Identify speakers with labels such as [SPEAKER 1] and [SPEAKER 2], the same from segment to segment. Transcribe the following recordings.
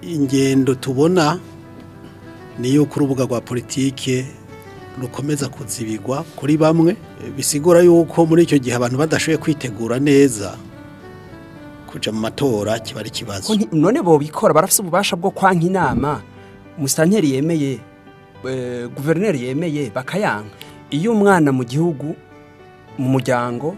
[SPEAKER 1] ingendo tubona niyo ku rubuga rwa politike rukomeza kuzibigwa kuri bamwe bisigura yuko muri icyo gihe abantu badashoboye kwitegura neza kuja mu matora kiba ari kibazo.
[SPEAKER 2] None bo bikora barafise ububasha bwo kwanka inama musitanteri yemeye guverineri yemeye bakayanga. Iyo umwana mu gihugu mu muryango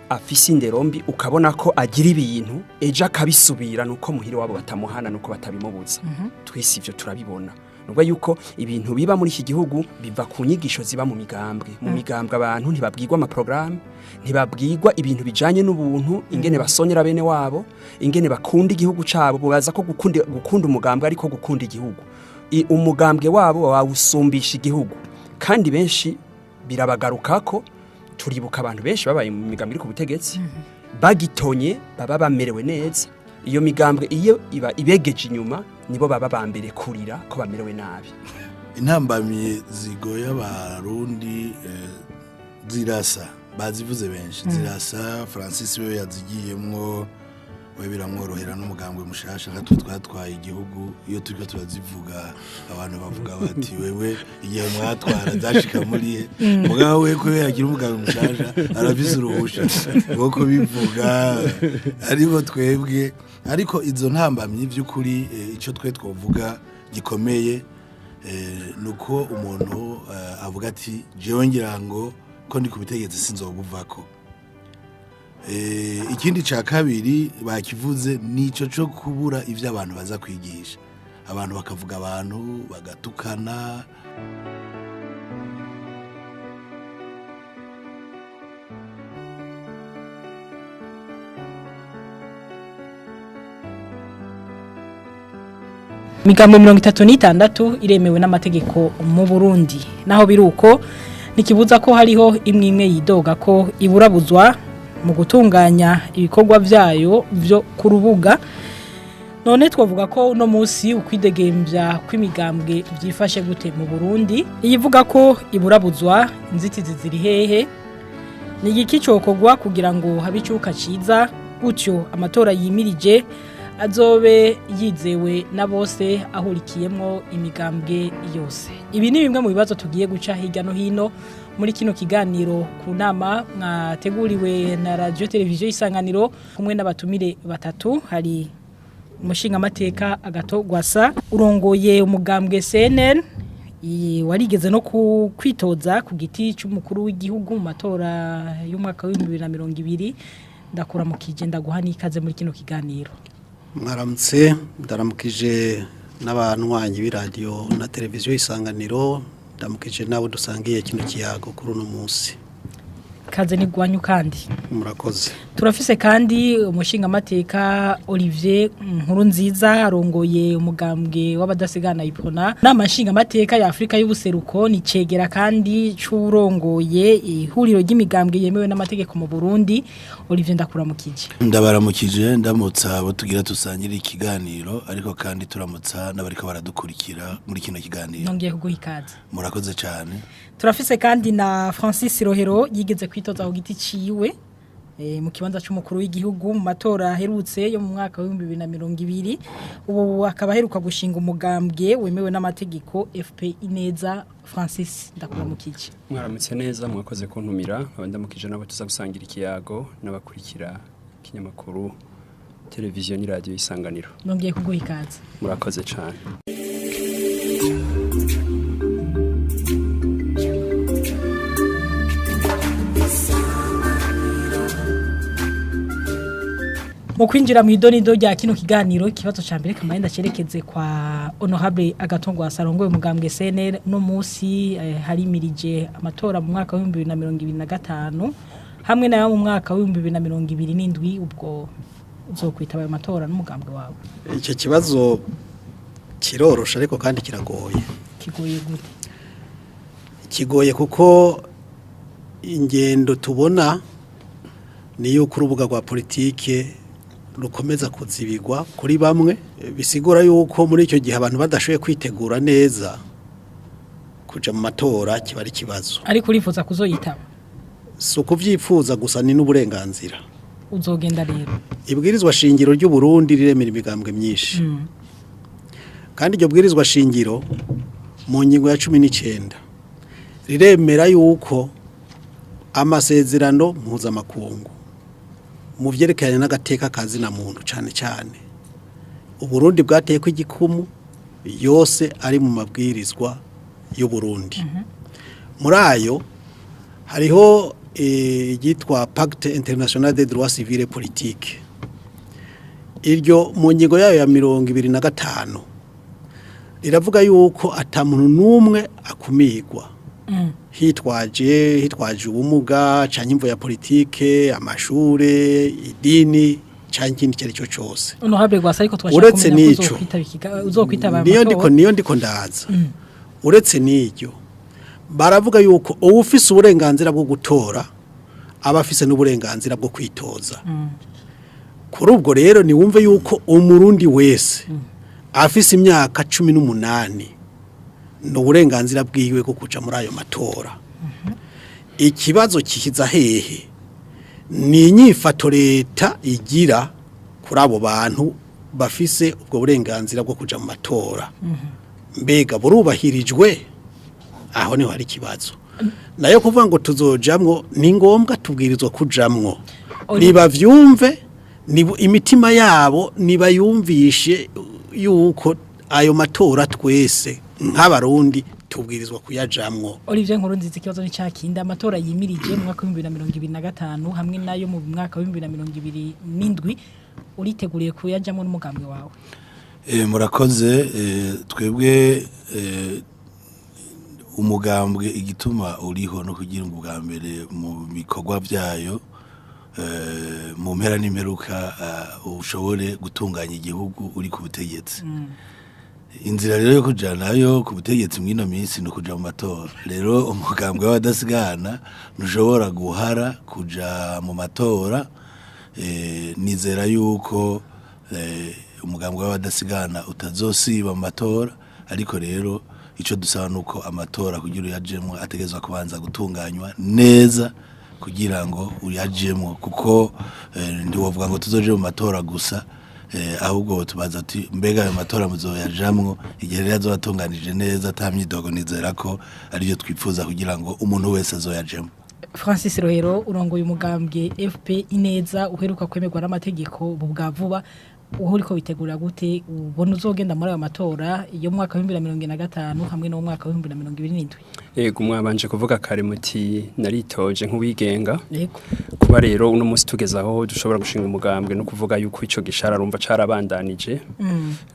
[SPEAKER 2] afise inderombi ukabona ko agira ibintu ejo akabisubira nuko muhiri wabo batamuhana nuko batabimubuza. Twese ivyo turabibona. Nubwo yuko ibintu biba muri iki gihugu biva ku nyigisho ziba mu migambwe. Mu migambwe abantu ntibabwirwa ama programme, ntibabwirwa ibintu bijanye n'ubuntu, ingene basonyera bene wabo, ingene bakunda igihugu cabo, baza ko gukunda umugambwe ariko gukunda igihugu. Umugambwe wabo wawusumbisha igihugu. Kandi benshi birabagarukako turibuka abantu benshi babaye mu migambwe iri ku butegetsi bagitonye baba bamerewe neza. Iyo migambwe iyo iba ibegeje inyuma nibo baba bambere kurira ko bamerewe nabi.
[SPEAKER 3] Intambamyi zigoye abarundi zirasa bazivuze benshi zirasa. Francis we yazigiyemwo we biramworohera n'umugambwe mushasha nka twatwaye igihugu. Iyo turiko turazivuga abantu bavuga bati wewe igihe mwatwara zashika muri mugabo we ko yagira umugambwe mushasha arafise uruhusha boko bivuga ariko twebwe ariko izo ntambamyi by'ukuri icyo twe twovuga gikomeye nuko umuntu avuga ati jewe ngira ngo ko ndi kubitegetse sinzobuvako. Ikindi ca kabiri bakivuze nico cyo kubura ivyo abantu baza kwigisha. Abantu bakavuga abantu bagatukana.
[SPEAKER 4] Migambo 36 iremewe n'amategeko mu Burundi. Naho biruko nikibuza ko hariho imwe yidoga ko iburabuzwa mu gutunganya ibikorwa vyayo byo ku rubuga. None twavuga ko no musi ukwidegembya kw'imigambwe byifashe gute mu Burundi. Iyivuga ko iburabuzwa inzitizi ziri hehe. Ni igiki cokogwa kugira ngo habicuka ciza gutyo amatora yimirije azobe yizewe na bose ahurikiyemwo imigambwe yose. Ibi ni bimwe mu bibazo tugiye guca hirya no hino muri kino kiganiro ku nama mwateguriwe na radio televiziyo Isanganiro kumwe n'abatumire batatu. Hari umushinga amateka agatogwasa urongoye umugambwe CNL warigeze no kwitoza ku giti cy'umukuru w'igihugu mu matora y'umwaka wa 2020. Ndakura mu kigenda guhana ikaze muri kino kiganiro.
[SPEAKER 1] Mwaramutse ndaramukije n'abanywanyi b'iradio na televiziyo Isanganiro, ndamukije nabo dusangiye kino kiyago kuri uno munsi.
[SPEAKER 4] Kaze ni gwanyu kandi
[SPEAKER 1] murakoze.
[SPEAKER 4] Turafise kandi umushinga amateka Olivier Nkurunziza arongoye umugambwe w'abadasigana ipona n'amashinga amateka ya Afrika y'ubuseruko ni cegera kandi c'urongoye ihuriro ry'imigambwe yemewe n'amategeko mu Burundi. Olivier ndakuramukije.
[SPEAKER 3] Ndabaramukije ndamutsa abo tugira tusangira ikiganiro ariko kandi turamutsa n'abariko baradukurikira muri kino kiganiro.
[SPEAKER 4] Nongiye kuguha ikaze.
[SPEAKER 3] Murakoze cyane.
[SPEAKER 4] Turafise kandi na Francis Rohero yigeze kwitoza ku giti ciwe mu kibanza cy'umukuru w'igihugu mu matora aherutse yo mu mwaka wa 2020. Ubu akaba aheruka gushinga umugambwe wemewe n'amategeko FP Ineza. Francis ndakuramukije.
[SPEAKER 2] Mwaramutse neza mwakoze kuntumira abandamukije nabo tuza gusangira ikiyago n'abakurikira kinyamakuru televiziyo ni radio Isanganiro.
[SPEAKER 4] Nongiye kuguha ikaze.
[SPEAKER 2] Murakoze cyane.
[SPEAKER 4] Mu kwinjira mu idonido rya kino kiganiro ikibazo ca mbere kamari ndacerekeze kwa Honorable Agatongwasa arongoye umugambwe CNL no musi harimirije amatora mu mwaka wa 2025 hamwe nayo mu mwaka wa 2027 ubwo uzokwitaba ayo matora n'umugambwe wawe.
[SPEAKER 1] Icyo kibazo kirorosha ariko kandi kiragoye.
[SPEAKER 4] Kigoye gute?
[SPEAKER 1] Kigoye kuko ingendo tubona niyo ku rubuga rwa politike rukomeza kuzibigwa kuri bamwe bisigura yuko muri icyo gihe abantu badashoboye kwitegura neza kuja mu matora kiba ari kibazo.
[SPEAKER 4] Ariko urifuza kuzoyitaba?
[SPEAKER 1] Si ukuvyifuza gusa ni n'uburenganzira.
[SPEAKER 4] Uzogenda rero.
[SPEAKER 1] Ibwirizwa shingiro ry'u Burundi riremera imigambwe myinshi. kandi iryo bwirizwa shingiro mu ngingo ya 19 riremera yuko amasezerano mpuzamakungu mu vyerekeranye n'agateka kazi na muntu cyane cyane Uburundi bwateye ko igikumu yose ari mu mabwirizwa y'u Burundi muri ayo hariho igitwa Pacte International des Droits Civils et Politiques iryo mu ngingo yayo ya 25 riravuga yuko atamuntu numwe akumirwa hitwaje ubumuga canke imvo ya politike amashure idini canke ikindi cyari cyose
[SPEAKER 4] honorable gwasa ariko
[SPEAKER 1] uretse nico
[SPEAKER 4] uzokwitaba
[SPEAKER 1] niyo ndiko ndaza uretse n'iryo baravuga yuko ufise uburenganzira bwo gutora abafise n'uburenganzira bwo kwitoza kuri ubwo rero ni wumve yuko umurundi wese afise imyaka 18 no burenganzira bwiwe ko kuca muri ayo matora ikibazo kikiza hehe ni inyifato leta igira kuri abo bantu bafise ubwo burenganzira bwo kuja mu matora mbega burubahirijwe aho niho hari ikibazo nayo kuvuga ngo tuzojamwo ni ngombwa tubwirizwa kujamwo niba vyumve imitima yabo niba yumvishe yuko ayo matora twese nk'abarundi tubwirizwa kuyajamwo
[SPEAKER 4] Olivier Nkurunziza ikibazo ni cyakinda amatora yimirije mu mwaka wa 2025 hamwe nayo mu mwaka wa 2027 uriteguriye kuyajamwo n'umugambwe wawe
[SPEAKER 3] murakoze twebwe umugambwe igituma uriho no kugira ngo bwa mbere mu bikorwa byayo mu mpera n'imperuka ushobore gutunganya igihugu uri ku butegetsi inzira rero yo kuja nayo ku butegetsi mwino minsi no kuja mu matora rero umugambwe w'abadasigana ntushobora guhara kuja mu matora nizera yuko umugambwe w'abadasigana utazosiba mu matora ariko rero ico dusaba nuko amatora kugira uyajemwe ategezwa kubanza gutunganywa neza kugira ngo uyajemwe kuko ndiwovuga ngo tuzoje mu matora gusa ahubwo tubaza ati mbega ayo matora muzoyajamwo igihe rero azobatunganije neza atamyidogo nizera ko ariyo twifuza kugira ngo umuntu wese azoyajemwe
[SPEAKER 4] Francis Rohero urongoye umugambwe FP ineza uheruka kwemerwa n'amategeko bwa vuba uhuriko bitegura gute ubona uzogenda muri ayo matora iyo mwaka wa 2025 hamwe no mwaka wa 2027
[SPEAKER 2] yego mwabanje kuvuga kare muti naritoje nk'uwigenga
[SPEAKER 4] yego
[SPEAKER 2] kuba rero uno munsi tugezaho dushobora gushinga umugambwe no kuvuga yuko ico gishara rumva carabandanije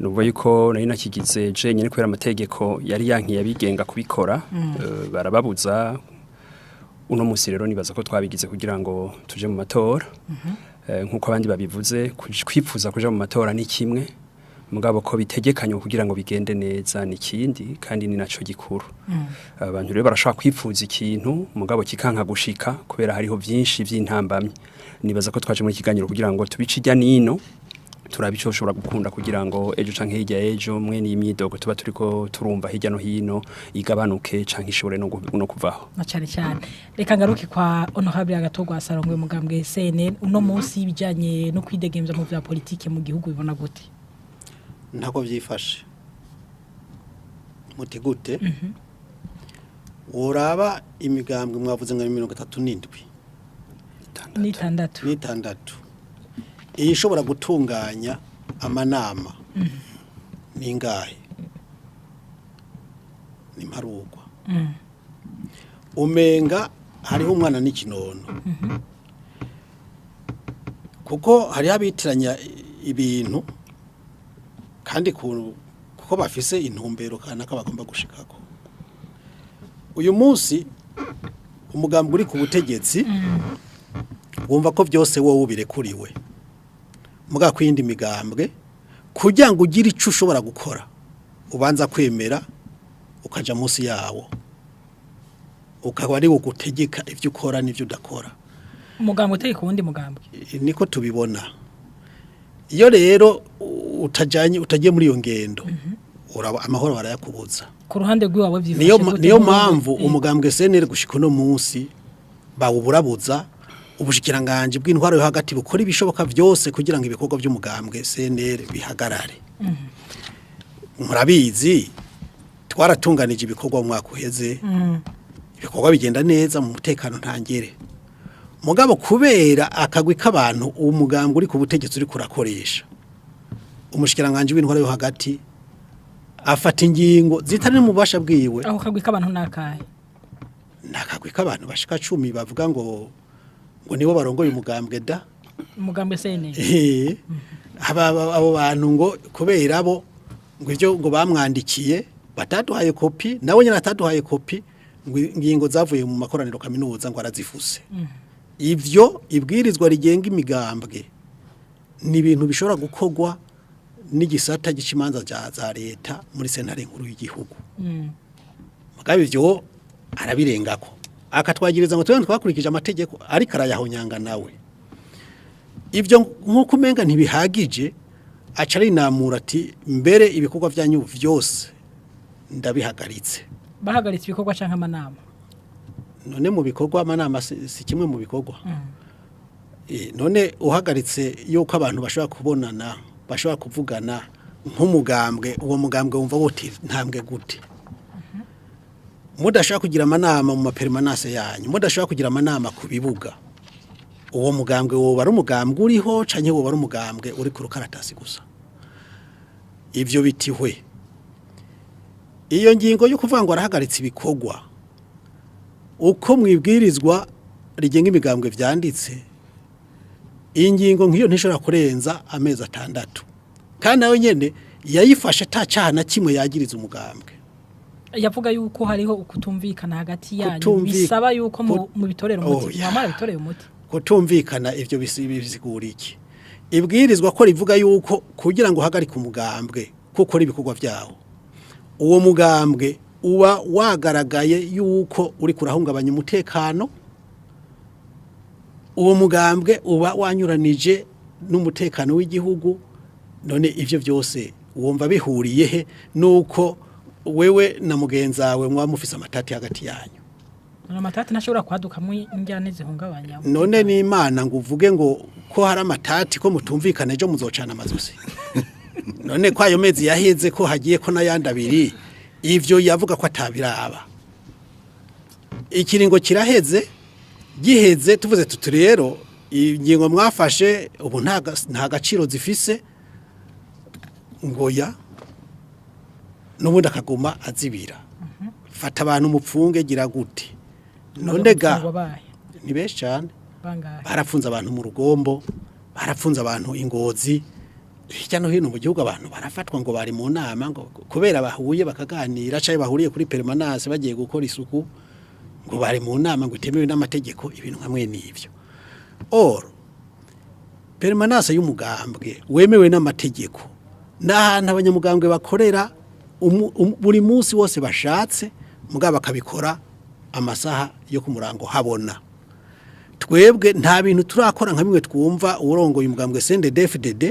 [SPEAKER 2] nubo yuko nari nakigize je nyene kwera amategeko yari yankiye abigenga kubikora barababuza uno munsi rero nibaza ko twabigize kugira ngo tuje mu matora nkuko abandi babivuze kwifuza kuja mu matora ni kimwe mugabo ko bitegekanye kugira ngo bigende neza ni kindi kandi ni naco gikuru abantu rero barashaka kwifuza ikintu mugabo kikanka gushika kubera hariho byinshi by'intambamye nibaza ko twaje muri kiganiro kugira ngo tubice ijya nino turabico ushobora gukunda kugira ngo ejo canke hirya ejo mwene imyidogo tuba turiko turumva hirya no hino igabanuke canke ishobore no kuvaho
[SPEAKER 4] na cyane reka ngaruke kwa honorable agatogwa sarongwe mugambwe CNN uno munsi bijanye no kwidegemvya mu vya politike mu gihugu bibona gute
[SPEAKER 1] ntako vyifashe muti gute uraba imigambwe mwavuze nka 37 n'itandatu iyi ishobora gutunganya amanama n'ingahe ni mparugwa umenga hariho umwana n'ikinono kuko hari abitiranya ibintu kandi kuko bafise intumbero kanaka bagomba gushikako uyu munsi umugambwe uri ku butegetsi wumva ko byose wowe ubirekuriwe muga kwindi migambwe kugira ngo ugire ico ushobora gukora ubanza kwemera ukaja munsi yawo ukaba ari gutegeka ivyo ukora n'ivyo udakora
[SPEAKER 4] umugambwe uteye ku wundi mugambwe
[SPEAKER 1] niko tubibona iyo rero utagiye muri iyo ngendo amahoro barayakubuza
[SPEAKER 4] ku ruhande rw'iwawe vyifashe
[SPEAKER 1] niyo mpamvu umugambwe CNL gushika no munsi bawuburabuza ubushikiranganje bw'intwaro yo hagati bukora ibishoboka byose kugira ngo ibikorwa by'umugambwe CNL bihagarare murabizi twaratunganije ibikorwa mu mwaka uheze ibikorwa bigenda neza mu mutekano ntangere mugabo kubera akagwi k'abantu uwo mugambwe uri ku butegetsi uri kurakoresha umushikiranganje w'intwara yo hagati afata ingingo zitari mu bubasha bwiwe
[SPEAKER 4] aho kagwi k'abantu nakaye
[SPEAKER 1] nakagwi k'abantu bashika 10 bavuga ngo nibo barongoye umugambwe da
[SPEAKER 4] umugambwe sene
[SPEAKER 1] abo bantu ngo kubera abo ngo ivyo ngo bamwandikiye bataduhaye kopi nawe nyine ataduhaye kopi ngingo zavuye mu makoraniro kaminuza ngo arazifuse ivyo ibwirizwa rigenga imigambwe ni ibintu bishobora gukogwa n'igisata gicimanza za leta muri sentare nkuru y'igihugu mugabe ivyo arabirengako akatwagiriza ngo twakurikije amategeko ariko arayahonyanga nawe ivyo nkuko umenga ntibihagije aca arinamura ati mbere ibikorwa byanyu vyose ndabihagaritse
[SPEAKER 4] bahagaritse ibikorwa canke amanama
[SPEAKER 1] none mu bikorwa amanama si kimwe mu bikorwa none uhagaritse yuko abantu bashobora kubonana bashobora kuvugana nk'umugambwe uwo mugambwe wumva wote ntambwe gute mudashaka kugira amanama mu mapermanence yanyu mudashaka kugira amanama ku bibuga uwo mugambwe wo bari umugambwe uriho canke wo bari umugambwe uri ku rukaratasi gusa ivyo bitihwe iyo ngingo yo kuvuga ngo arahagaritse ibikorwa uko mwibwirizwa rigenga imigambwe vyanditse iyi ngingo nk'iyo ntishobora kurenza amezi 6 kandi nawe nyene yayifashe atacana kimwe yagiriza umugambwe
[SPEAKER 4] yavuga yuko hariho ukutumvikana hagati yanyu bisaba yuko mu bitorero umuti mwamara bitorero umuti
[SPEAKER 1] kutumvikana ivyo bisigura iki ibwirizwa ko rivuga yuko kugira ngo hagarike umugambwe kuko ibikorwa vyawo uwo mugambwe uba wagaragaye yuko uri kurahungabanya umutekano uwo mugambwe uba wanyuranije n'umutekano w'igihugu none ivyo byose wumva bihuriye he nuko wewe na mugenzawe mwamufise amatati hagati yanyu
[SPEAKER 4] amatati nashobora kwadukamwe injyane zihungabanya
[SPEAKER 1] none ni imana ngo uvuge ngo ko hari amatati ko mutumvikana ejo muzocana amazosi none kwa ayo mezi yaheze ko hagiye ko nayandi abiri ivyo yavuga ko atabiraba ikiringo kiraheze giheze tuvuze tuti rero ingingo mwafashe ubu nta gaciro zifise ngoya n'ubundi akaguma azibira fata abantu mupfunge gira gute none ga ni benshi cyane barafunze abantu mu rugombo barafunze abantu ingozi hirya no hino mu gihugu abantu barafatwa ngo bari mu nama ngo kubera bahuye bakaganira caye bahuriye kuri permanence bagiye gukora isuku ngo bari mu nama ngo itemewe n'amategeko ibintu hamwe n'ivyo or permanence y'umugambwe wemewe n'amategeko n'ahantu abanyamugambwe bakorera buri munsi wose bashatse mugabo bakabikora amasaha yo ku murango habona twebwe nta bintu turakora nka bimwe twumva urongoye umugambwe CNDD-FDD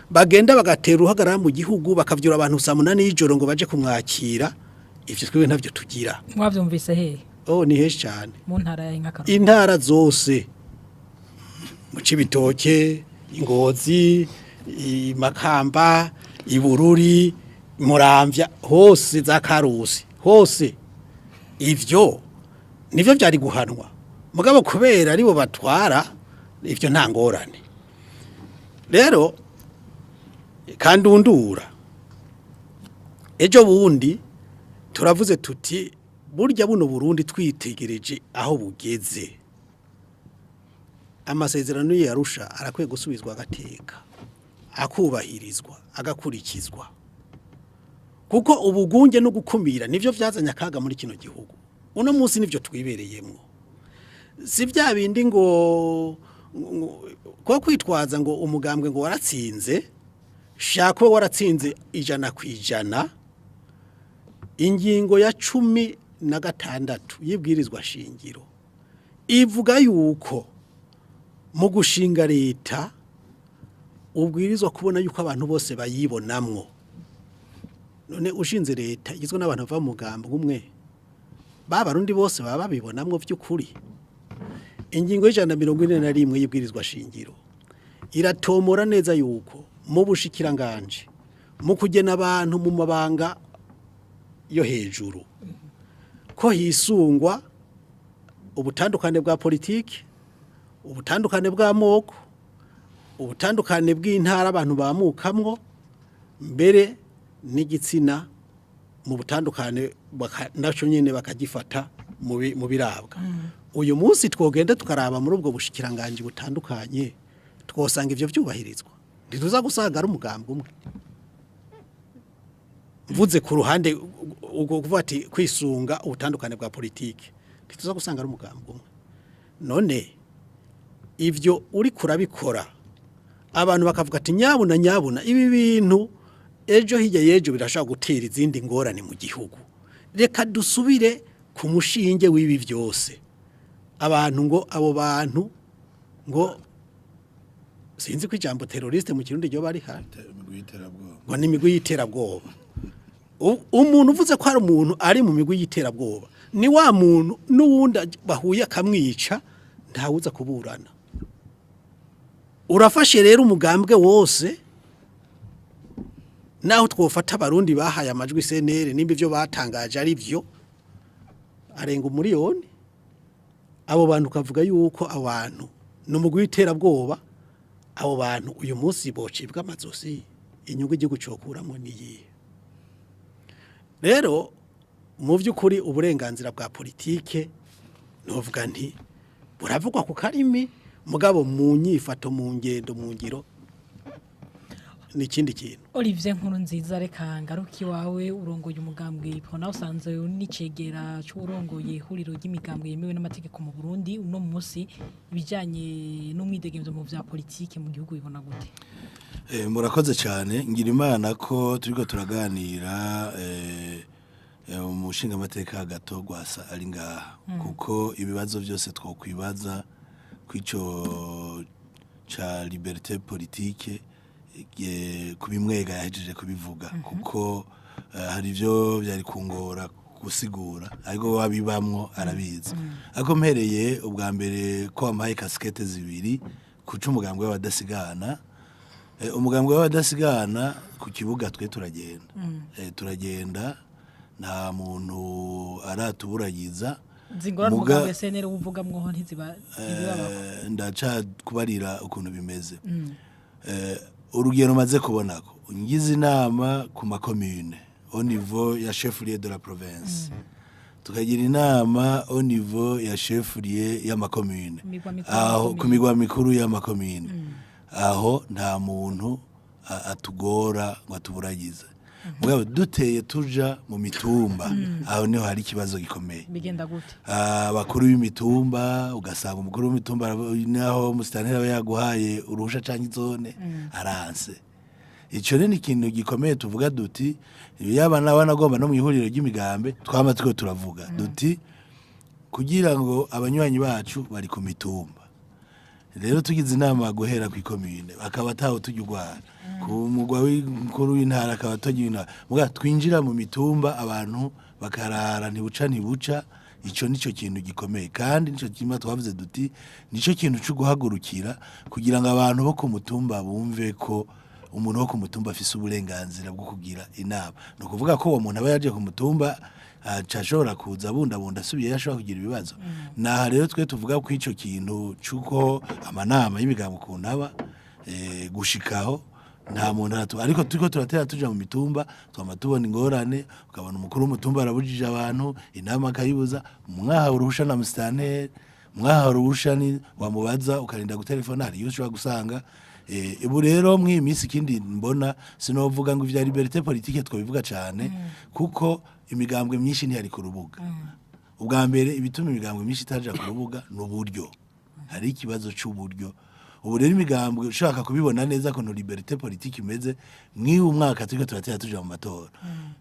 [SPEAKER 1] bagenda bagatera uruhagarara mu gihugu bakavyura abantu 8 y'ijoro ngo baje kumwakira ivyo twebwe ntavyo tugira
[SPEAKER 4] mwavyumvise he
[SPEAKER 1] ni heshi cyane
[SPEAKER 4] mu ntara ya Inkakaro
[SPEAKER 1] intara zose mu Cibitoke Ingozi Makamba Ibururi Muramvya hose za Karusi hose ivyo nivyo byari guhanwa mugabo kubera aribo batwara ivyo nta ngorane rero kandi undura ejo bundi turavuze tuti burya buno Burundi twitegereje aho bugeze amasezerano yarusha arakwiye gusubizwa agateka akubahirizwa agakurikizwa kuko ubugunge no gukumira nivyo vyazanye akaga muri kino gihugu uno munsi nivyo twibereyemo si bya bindi ngo ko kwitwaza ngo umugambwe ngo waratsinze shako waratsinze 100% ingingo ya 16 yibwirizwa shingiro ivuga yuko mu gushinga leta ubwirizwa kubona yuko abantu bose bayibonamwo none ushinze leta igizwe n'abantu bava mu mugambwe umwe babarundi bose baba babibonamwo by'ukuri ingingo y'141 yibwirizwa shingiro iratomora neza yuko mu bushikiranganje mu kugena abantu mu mabanga yo hejuru ko hisungwa ubutandukane bwa politiki ubutandukane bw'amoko ubutandukane bw'intara abantu bamukamwo mbere n'igitsina mu butandukane naco nyene bakagifata mu birabwa uyu munsi twogenda tukaraba muri ubwo bushikiranganje butandukanye twosanga ivyo byubahirizwa ntituza gusanga ari umugambi umwe mvuze ku ruhande ubwo kuvuga ati kwisunga ubutandukane bwa politiki ntituza gusanga ari umugambi umwe none ivyo uri kurabikora abantu bakavuga ati nyabuna ibi bintu ejo hirya yejo birashaka gutera izindi ngorane mu gihugu reka dusubire ku mushinge w'ibi byose abantu ngo abo bantu ngo sinzi ko ijambo terroriste mu kirundi ryo bari hari ngo ni imigwi y'iterabwoba umuntu uvuze ko hari umuntu ari mu migwi y'iterabwoba ni wa muntu n'uwundi bahuye akamwica ntawuza kuburana urafashe rero umugambwe wose naho twofata abarundi bahaye amajwi CNL nimba ivyo batangaje ari byo arenga umuriyoni abo bantu kavuga yuko abantu n'umugwi w'iterabwoba abo bantu uyu munsi bocibwa amazosi inyungu igihugu cokuramo niyi rero mu by'ukuri uburenganzira bwa politike novuga nti buravugwa ku karimi mugabo mu nyifato mu ngendo mu ngiro n'ikindi kintu
[SPEAKER 4] Olivier Nkurunziza reka ngaruki wawe urongoye umugambwe ipona usanze unicegera cy'urongoye ihuriro ry'imigambwe yemewe n'amategeko mu Burundi uno munsi bijanye n'umwidegemzo mu vya politike mu gihugu bibona gute
[SPEAKER 3] murakoze cyane ngira imana ko turiko turaganira umushinga amateka gato gwasa ari ngaha kuko ibibazo byose twokwibaza kwico cha liberté politique kubimwega yahejeje kubivuga kuko hari ivyo byari kungora gusigura ariko wabibamwo arabizi ariko mpereye ubwa mbere ko amaye casquette zibiri kuca umugambwe w'abadasigana umugambwe w'abadasigana ku kibuga twe turagenda nta muntu aratuburagiza
[SPEAKER 4] zingorana umugambwe CNL uvuga mwoho ntiziba
[SPEAKER 3] ndaca kubarira ukuntu bimeze urugero maze kubonako ngize inama ku makomune au niveau ya chef-lieu de la province tukagira inama au niveau ya chef-lieu ya makomune aho ku migwa mikuru ya makomune aho nta muntu atugora ngo atuburagize mugabo duteye tuja mu mitumba aho niho hari ikibazo gikomeye
[SPEAKER 4] bigenda gute
[SPEAKER 3] abakuru b'imitumba ugasanga umukuru w'imitumba naho musitantera aba yaguhaye uruhusha canke izone aranse ico ni ikintu gikomeye tuvuga duti yaba n'abana agomba no mu ihuriro ry'imigambe twama tuko turavuga duti kugira ngo abanywanyi bacu bari ku mitumba rero tugize inama guhera ku ikomune akaba taho tujugwana ku mugwa w'inkuru w'intara akaba tujyina muga twinjira mu mitumba abantu bakarara ntibuca ico nico kintu gikomeye kandi nico kimwe twavuze duti nico kintu cyo guhagurukira kugira ngo abantu bo ku mutumba bumve ko umuntu wo ku mutumba afise uburenganzira bwo kugira inama no kuvuga ko uwo muntu aba yaje ku mutumba cashobora kuza bunda subiye yashobora kugira ibibazo na rero twe tuvuga ko ico kintu cuko amanama y'imigambo kuntaba gushikaho nta muntu ariko turiko turatera tuja mu mitumba twama tubona ingorane ukabona umukuru w'umutumba arabujije abantu inama akayibuza mwaha uruhusha na mustanteri mwaha uruhusha ni wamubaza ukarinda gutelefona hari ushobora gusanga ubu rero mw'iyi minsi ikindi mbona sinovuga ngo ivya liberté politique twabivuga cyane kuko imigambwe myinshi ntiyari ku rubuga ubwa mbere ibituma imigambwe myinshi itaja ku rubuga n'uburyo hari ikibazo cy'uburyo ubu rero imigambwe ushaka kubibona neza ko no liberté politique imeze mw'iyu mwaka turiko turatera tuja mu matora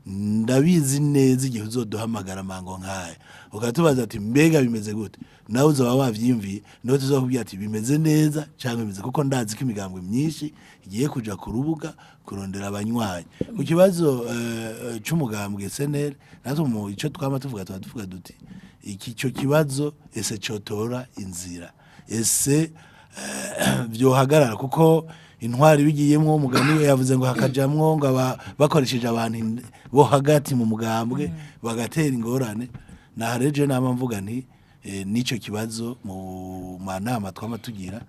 [SPEAKER 3] ndabizi neza igihe uzoduhamagara mango nkaya ukatubaza ati mbega bimeze gute nawe uzoba wavyimviye no tuzokubwira ati bimeze neza cyangwa bimeze kuko ndazi ko imigambwe myinshi igiye kuja ku rubuga kurondera abanywanyi ku kibazo c'umugambwe CNL natwe mu ico twama tuvuga duti iki cyo kibazo ese cotora inzira ese byohagarara kuko intwari bigiyemwo umugani yavuze ngo hakajamwo ngo bakoresheje abantu bo hagati mu mugambwe bagatera ingorane nahareje nama mvuga nti nico kibazo mu manama twamatugira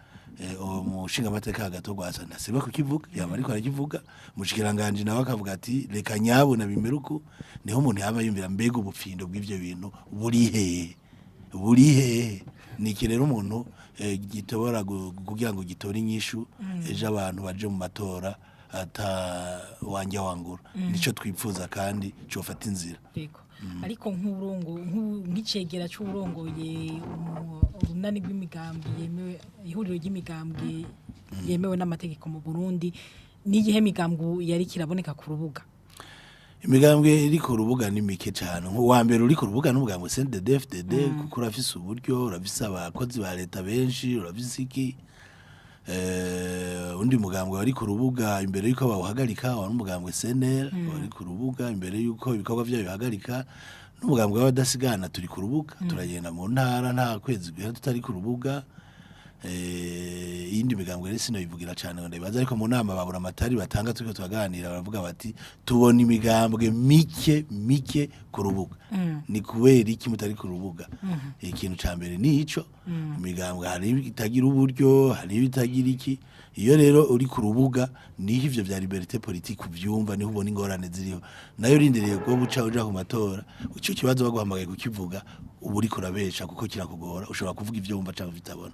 [SPEAKER 3] umushinga amateka hagato gwasa nasibe kukivuga yaba ariko arakivuga mushikiranganje nawe akavuga ati reka nyabo na bimeruko niho umuntu yaba yumvira mbega ubupfindo bw'ivyo bintu burihe niki rero umuntu gitobora kugira ngo gitore inyishu ejo abantu baje mu matora ata wanja wangura nico twipfuza kandi cofata inzira
[SPEAKER 4] ariko nk'icegera cy'urongoye urunani rw'imigambwe yemewe ihuriro ry'imigambwe yemewe n'amategeko mu Burundi n'igihe migambwe yari kiraboneka ku rubuga
[SPEAKER 3] imigambwe iri ku rubuga ni mike cyane wa mbere uri ku rubuga n'umugambwe CNDD-FDD kuko urafise uburyo urafise abakozi ba leta benshi urafise iki undi mugambwe wari ku rubuga imbere yuko bawuhagarika wa n'umugambwe CNL wari ku rubuga imbere yuko ibikorwa byayo bihagarika n'umugambwe w'abadasigana turi ku rubuga turagenda mu ntara nta kwezi guhera tutari ku rubuga iyindi migambwe rero sinoyivugira cyane ngo ndabibaza ariko mu nama babura amatari batanga turiko turaganira baravuga bati tubona imigambwe mike ku rubuga ni kubera iki mutari ku rubuga ikintu ca mbere nico imigambwe hari itagira uburyo hari itagira iki iyo rero uri ku rubuga niho ivyo vya liberté politique uvyumva niho ubona ingorane ziriho nayo rindereye go buca uja ku matora uco kibazo baguhamagaye kukivuga uburi kurabesha kuko kirakugora ushobora kuvuga ivyo wumva cyangwa vitabona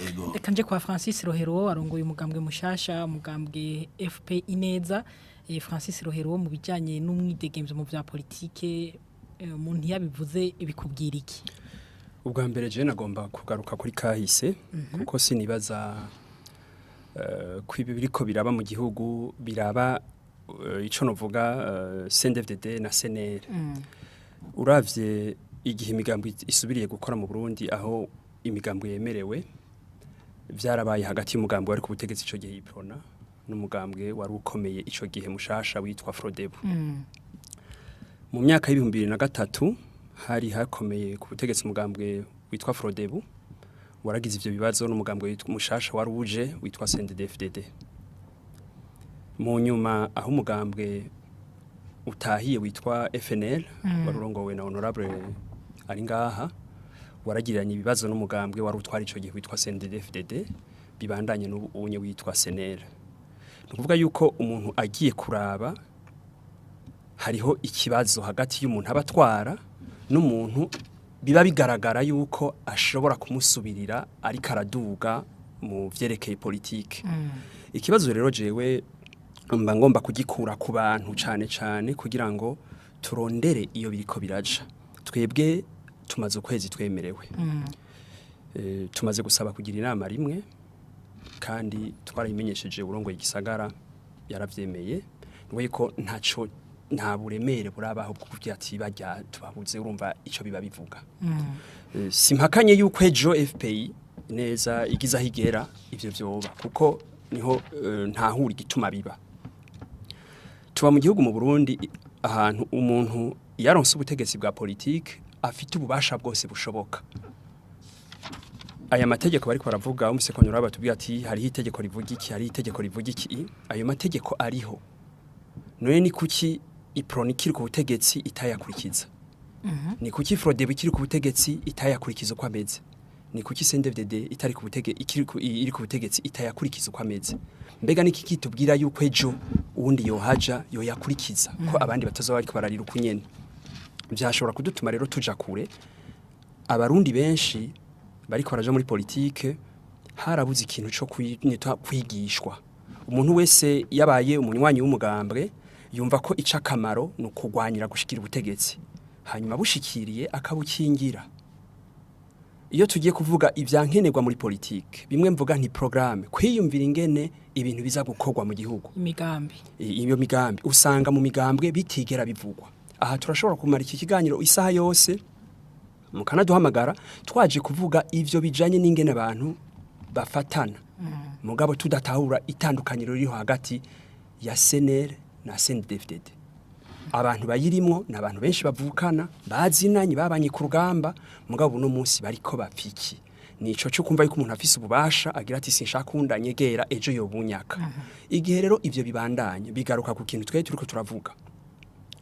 [SPEAKER 3] ego
[SPEAKER 4] reka nje kwa Francis Rohero arongoye umugambwe mushasha umugambwe FP Ineza Francis Rohero mu bijanye n'umwidegemvyo mu vya politique umuntu yabivuze ibikubwira iki
[SPEAKER 2] ubwa mbere je nagomba kugaruka kuri kahise kuko sinibaza kwibiriko biraba mu gihugu biraba ico novuga CNDD na CNL uravye igihe imigambwe isubiriye gukora mu Burundi aho imigambwe yemerewe vyarabaye hagati y'umugambwe wari ku butegetsi ico gihe Iprona n'umugambwe wari ukomeye ico gihe mushasha witwa Frodebu mu myaka y'2003 hari hakomeye ku butegetsi umugambwe witwa Frodebu waragize ivyo bibazo n'umugambwe witwa mushasha wari uje witwa CNDD-FDD mu nyuma aho umugambwe utahiye witwa FNL warurongowe na honorable ari ngaha waragiranye ibibazo n'umugambwe wari utwara ico gihe witwa CNDD-FDD bibandanye n'ubunye witwa CNL nukuvuga yuko umuntu agiye kuraba hariho ikibazo hagati y'umuntu abatwara n'umuntu biba bigaragara yuko ashobora kumusubirira ariko araduga mu vyerekeye politique ikibazo rero jewe mba ngomba kugikura ku bantu cane kugira ngo turondere iyo biriko biraja twebwe tumaze ukwezi twemerewe tumaze gusaba kugira inama rimwe kandi twarayimenyesheje urongoye igisagara yaravyemeye nuko nta buremere burabaho kuvuga ati bajya tubabuze urumva ico biba bivuga simpakanye yuko ejo FPI neza igiza higera ivyo vyoba kuko niho ntahuri gituma biba tuba mu gihugu mu Burundi ahantu umuntu yaronse ubutegetsi bwa politique afite ububasha bwose bushoboka aya mategeko bariko baravuga umusekonyora batubwira ati hari itegeko rivuga iki hari itegeko rivuga iki ayo mategeko ariho none ni kuki Iproni kiri ku butegetsi itayakurikiza ni kuki Frodebu kiri ku butegetsi itayakurikiza uko ameze ni kuki CNDD-FDD itari ku butegetsi iri ku butegetsi itayakurikiza uko ameze mbega niki kitubwira yuko ejo uwundi yohaja yoyakurikiza ko abandi batazoba ariko bararira ukunyene byashobora kudutuma rero tuja kure abarundi benshi bariko baraja muri politique harabuze ikintu cyo kwigishwa umuntu wese yabaye umunywanyi w'umugambwe yumva ko ica kamaro no kugwanyira gushikira ubutegetsi hanyuma bushikiriye akabukingira iyo tugiye kuvuga ivyankenerwa muri politique bimwe mvuga nti programme kwiyumvira ingene ibintu biza gukorwa mu gihugu
[SPEAKER 4] imigambi
[SPEAKER 2] iyo migambi usanga mu migambwe bitigera bivugwa aha turashobora kumara iki kiganiro isaha yose mukanaduhamagara twaje kuvuga ivyo bijanye n'ingene abantu bafatana mugabo tudatahura itandukaniro ririho hagati ya CNL na CNDD-FDD abantu bayirimwo n'abantu benshi bavukana bazinanye babanye ku rugamba mugabo no munsi bariko bapfiki nico cyo kumva yuko umuntu afise ububasha agira ati sinshaka kunda nyegera ejo yo bunyaka igihe rero ivyo bibandanye bigaruka ku kintu twe turiko turavuga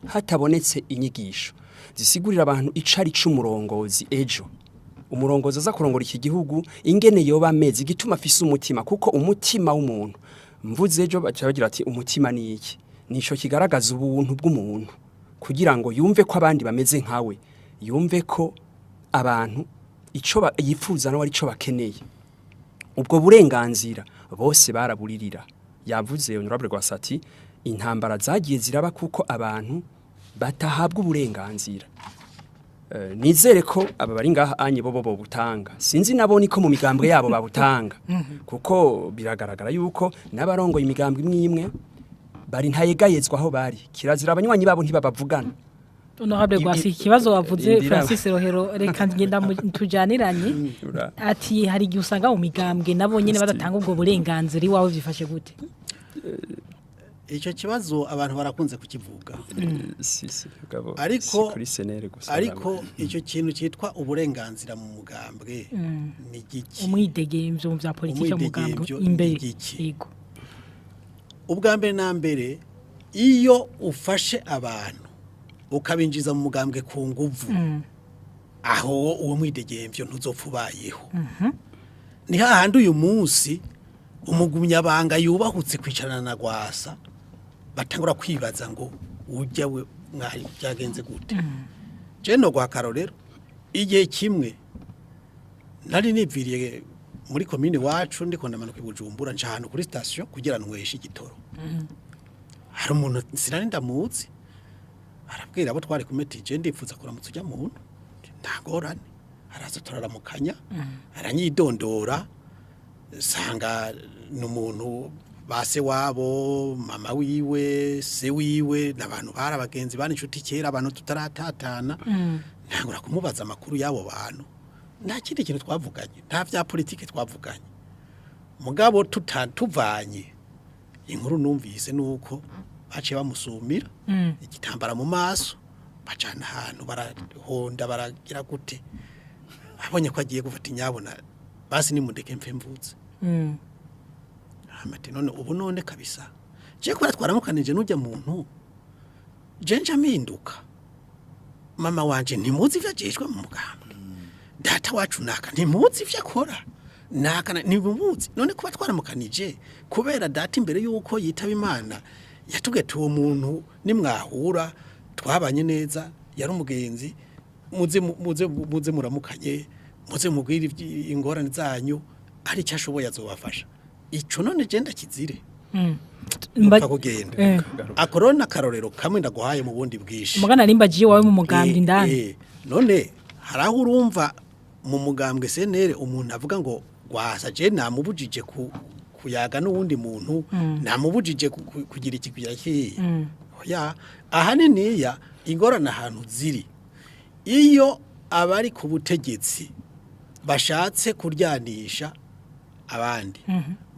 [SPEAKER 2] hatabonetse inyigisho zisigurira abantu icari c'umurongozi ejo umurongozi aza kurongora iki gihugu ingene yoba amezi gituma afise umutima kuko umutima w'umuntu mvuze ejo bagira ati umutima ni iki nico kigaragaza ubuntu bw'umuntu kugira ngo yumve ko abandi bameze nkawe yumve ko abantu ico yifuza no ari cyo bakeneye ubwo burenganzira bose baraburirira yavuze honorable Gwasati intambara zagiye ziraba kuko abantu batahabwa uburenganzira nizere ko aba bari ngaha anye bo butanga sinzi nabone ko mu migambwe yabo babutanga kuko biragaragara yuko n'abarongoye imigambwe imwe bari ntayegayezwa aho bari kirazira abanywanyi babo ntibabavugana
[SPEAKER 4] honorable Gwasi ikibazo wavuze Francis Rohero reka ngenda tujaniranye ati hari igihe usanga mu migambwe nabo nyene badatanga ubwo burenganzira iwawe byifashe gute
[SPEAKER 1] icyo kibazo abantu barakunze kukivuga ariko icyo kintu cyitwa uburenganzira mu mugambwe ni giki
[SPEAKER 4] umwidegemvyo mu bya politiki mu mugambwe imbere yego
[SPEAKER 1] ubwa mbere na mbere iyo ufashe abantu ukabinjiza mu mugambwe ku nguvu aho uwo mwidegemvyo ntuzopfa ubayeho ni hahandi uyu munsi umugumyabanga yubahutse kwicarana na Gwasa batangura kwibaza ngo ujya we mwari byagenze gute je no gwakarorero igihe kimwe nari niviriye muri commune wacu ndiko ndamanuka i Bujumbura nca ahantu kuri station kugira nweshe igitoro hari umuntu sinari ndamuzi arabwira abo twari kumetije ndifuza kuramutsa ujya muntu ntagorane araza turaramukanya aranyidondora sanga n'umuntu base wabo mama wiwe se wiwe nabantu barabagenzi bani inshuti kera abantu tutaratatana ntangura kumubaza amakuru yabo bantu nta kindi kintu twavuganye nta vya politike twavuganye mugabo tutuvanye inkuru numvise nuko baciye bamusumira igitambara mu maso bacana ahantu barahonda baragira gute abonye ko agiye gufata inyabona basi nimundeke mfe mvuze amate none ubu none kabisa je ko twaramukanije nujya muntu je njaminduka mama wanje ntimuzi vyajejwe mu mugambwe data wacu naka ntimuzi vyakora naka ntimuzi none kuba twaramukanije kubera data imbere yuko yitaba Imana yatugete uwo muntu nimwahura twabanye neza yari umugenzi muze muramukanye muze mubwira ingorane zanyu ari cyashoboye azobafasha ico none je ndakizire kugenda akorona karorero kamwe ndaguhaye mu bundi bwishi
[SPEAKER 4] mugana rimbagiye wawe mu mugambwe indani
[SPEAKER 1] none haraho urumva mu mugambwe senere umuntu avuga ngo Gwasa je namubujije kuyaga n'uwundi muntu namubujije kugira ikikugira kiyi oya ahanini ya ingorana ahantu ziri iyo abari ku butegetsi bashatse kuryanisha abandi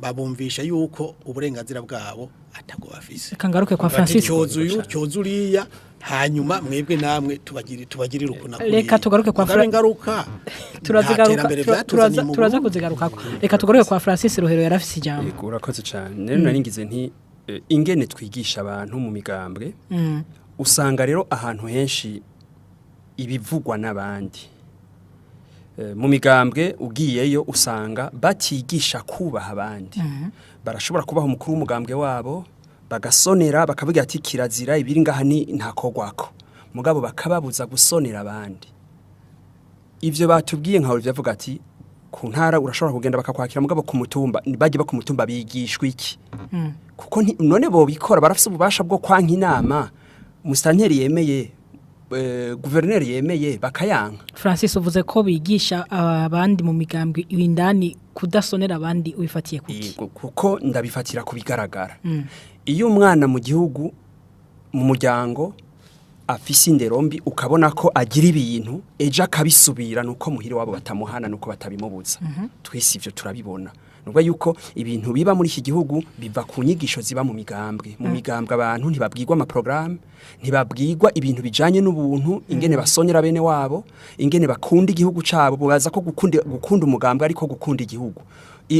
[SPEAKER 1] babumvisha yuko uburenganzira bwabo atago bafise
[SPEAKER 4] kangaruke kwa Francis
[SPEAKER 1] cyozuriya hanyuma mwebwe namwe tubagirira ukuna kuri
[SPEAKER 4] reka tugaruke kwa
[SPEAKER 1] Francis
[SPEAKER 4] turaza kuzigaruka reka tugaruke kwa Francis Rohero yarafise ijambo
[SPEAKER 2] urakoze cyane rero naringize nti ingene twigisha abantu mu migambwe usanga rero ahantu henshi ibivugwa n'abandi mu migambwe ugiyeyo usanga batigisha kubaha abandi barashobora kubaha umukuru w'umugambwe wabo bagasonera bakavuga ati kirazira ibiri ngaha ni ntakogwako mugabo bakababuza gusonera abandi ivyo batubwiye nkaho byavuga ati ku ntara urashobora kugenda bakakwakira mugabo ku mutumba baje ba ku mutumba bigishwa iki kuko none bo bikora barafise ububasha bwo kwanka inama mustanteri yemeye guverineri yemeye bakayanga
[SPEAKER 4] Francis uvuze ko bigisha abandi mu migambwe indani kudasonera abandi ubifatiye kuki
[SPEAKER 2] kuko ndabifatira kubigaragara iyo umwana mu gihugu mu muryango afise inderombi ukabona ko agira ibintu ejo akabisubira nuko muhire wabo batamuhana nuko batabimubuza twese ivyo turabibona nubwo yuko ibintu biba muri iki gihugu biva ku nyigisho ziba mu migambwe abantu ntibabwirwa ama programme ntibabwirwa ibintu bijanye n'ubuntu ingene basonyera bene wabo ingene bakunda igihugu cabo baza ko gukunda umugambwe ariko gukunda igihugu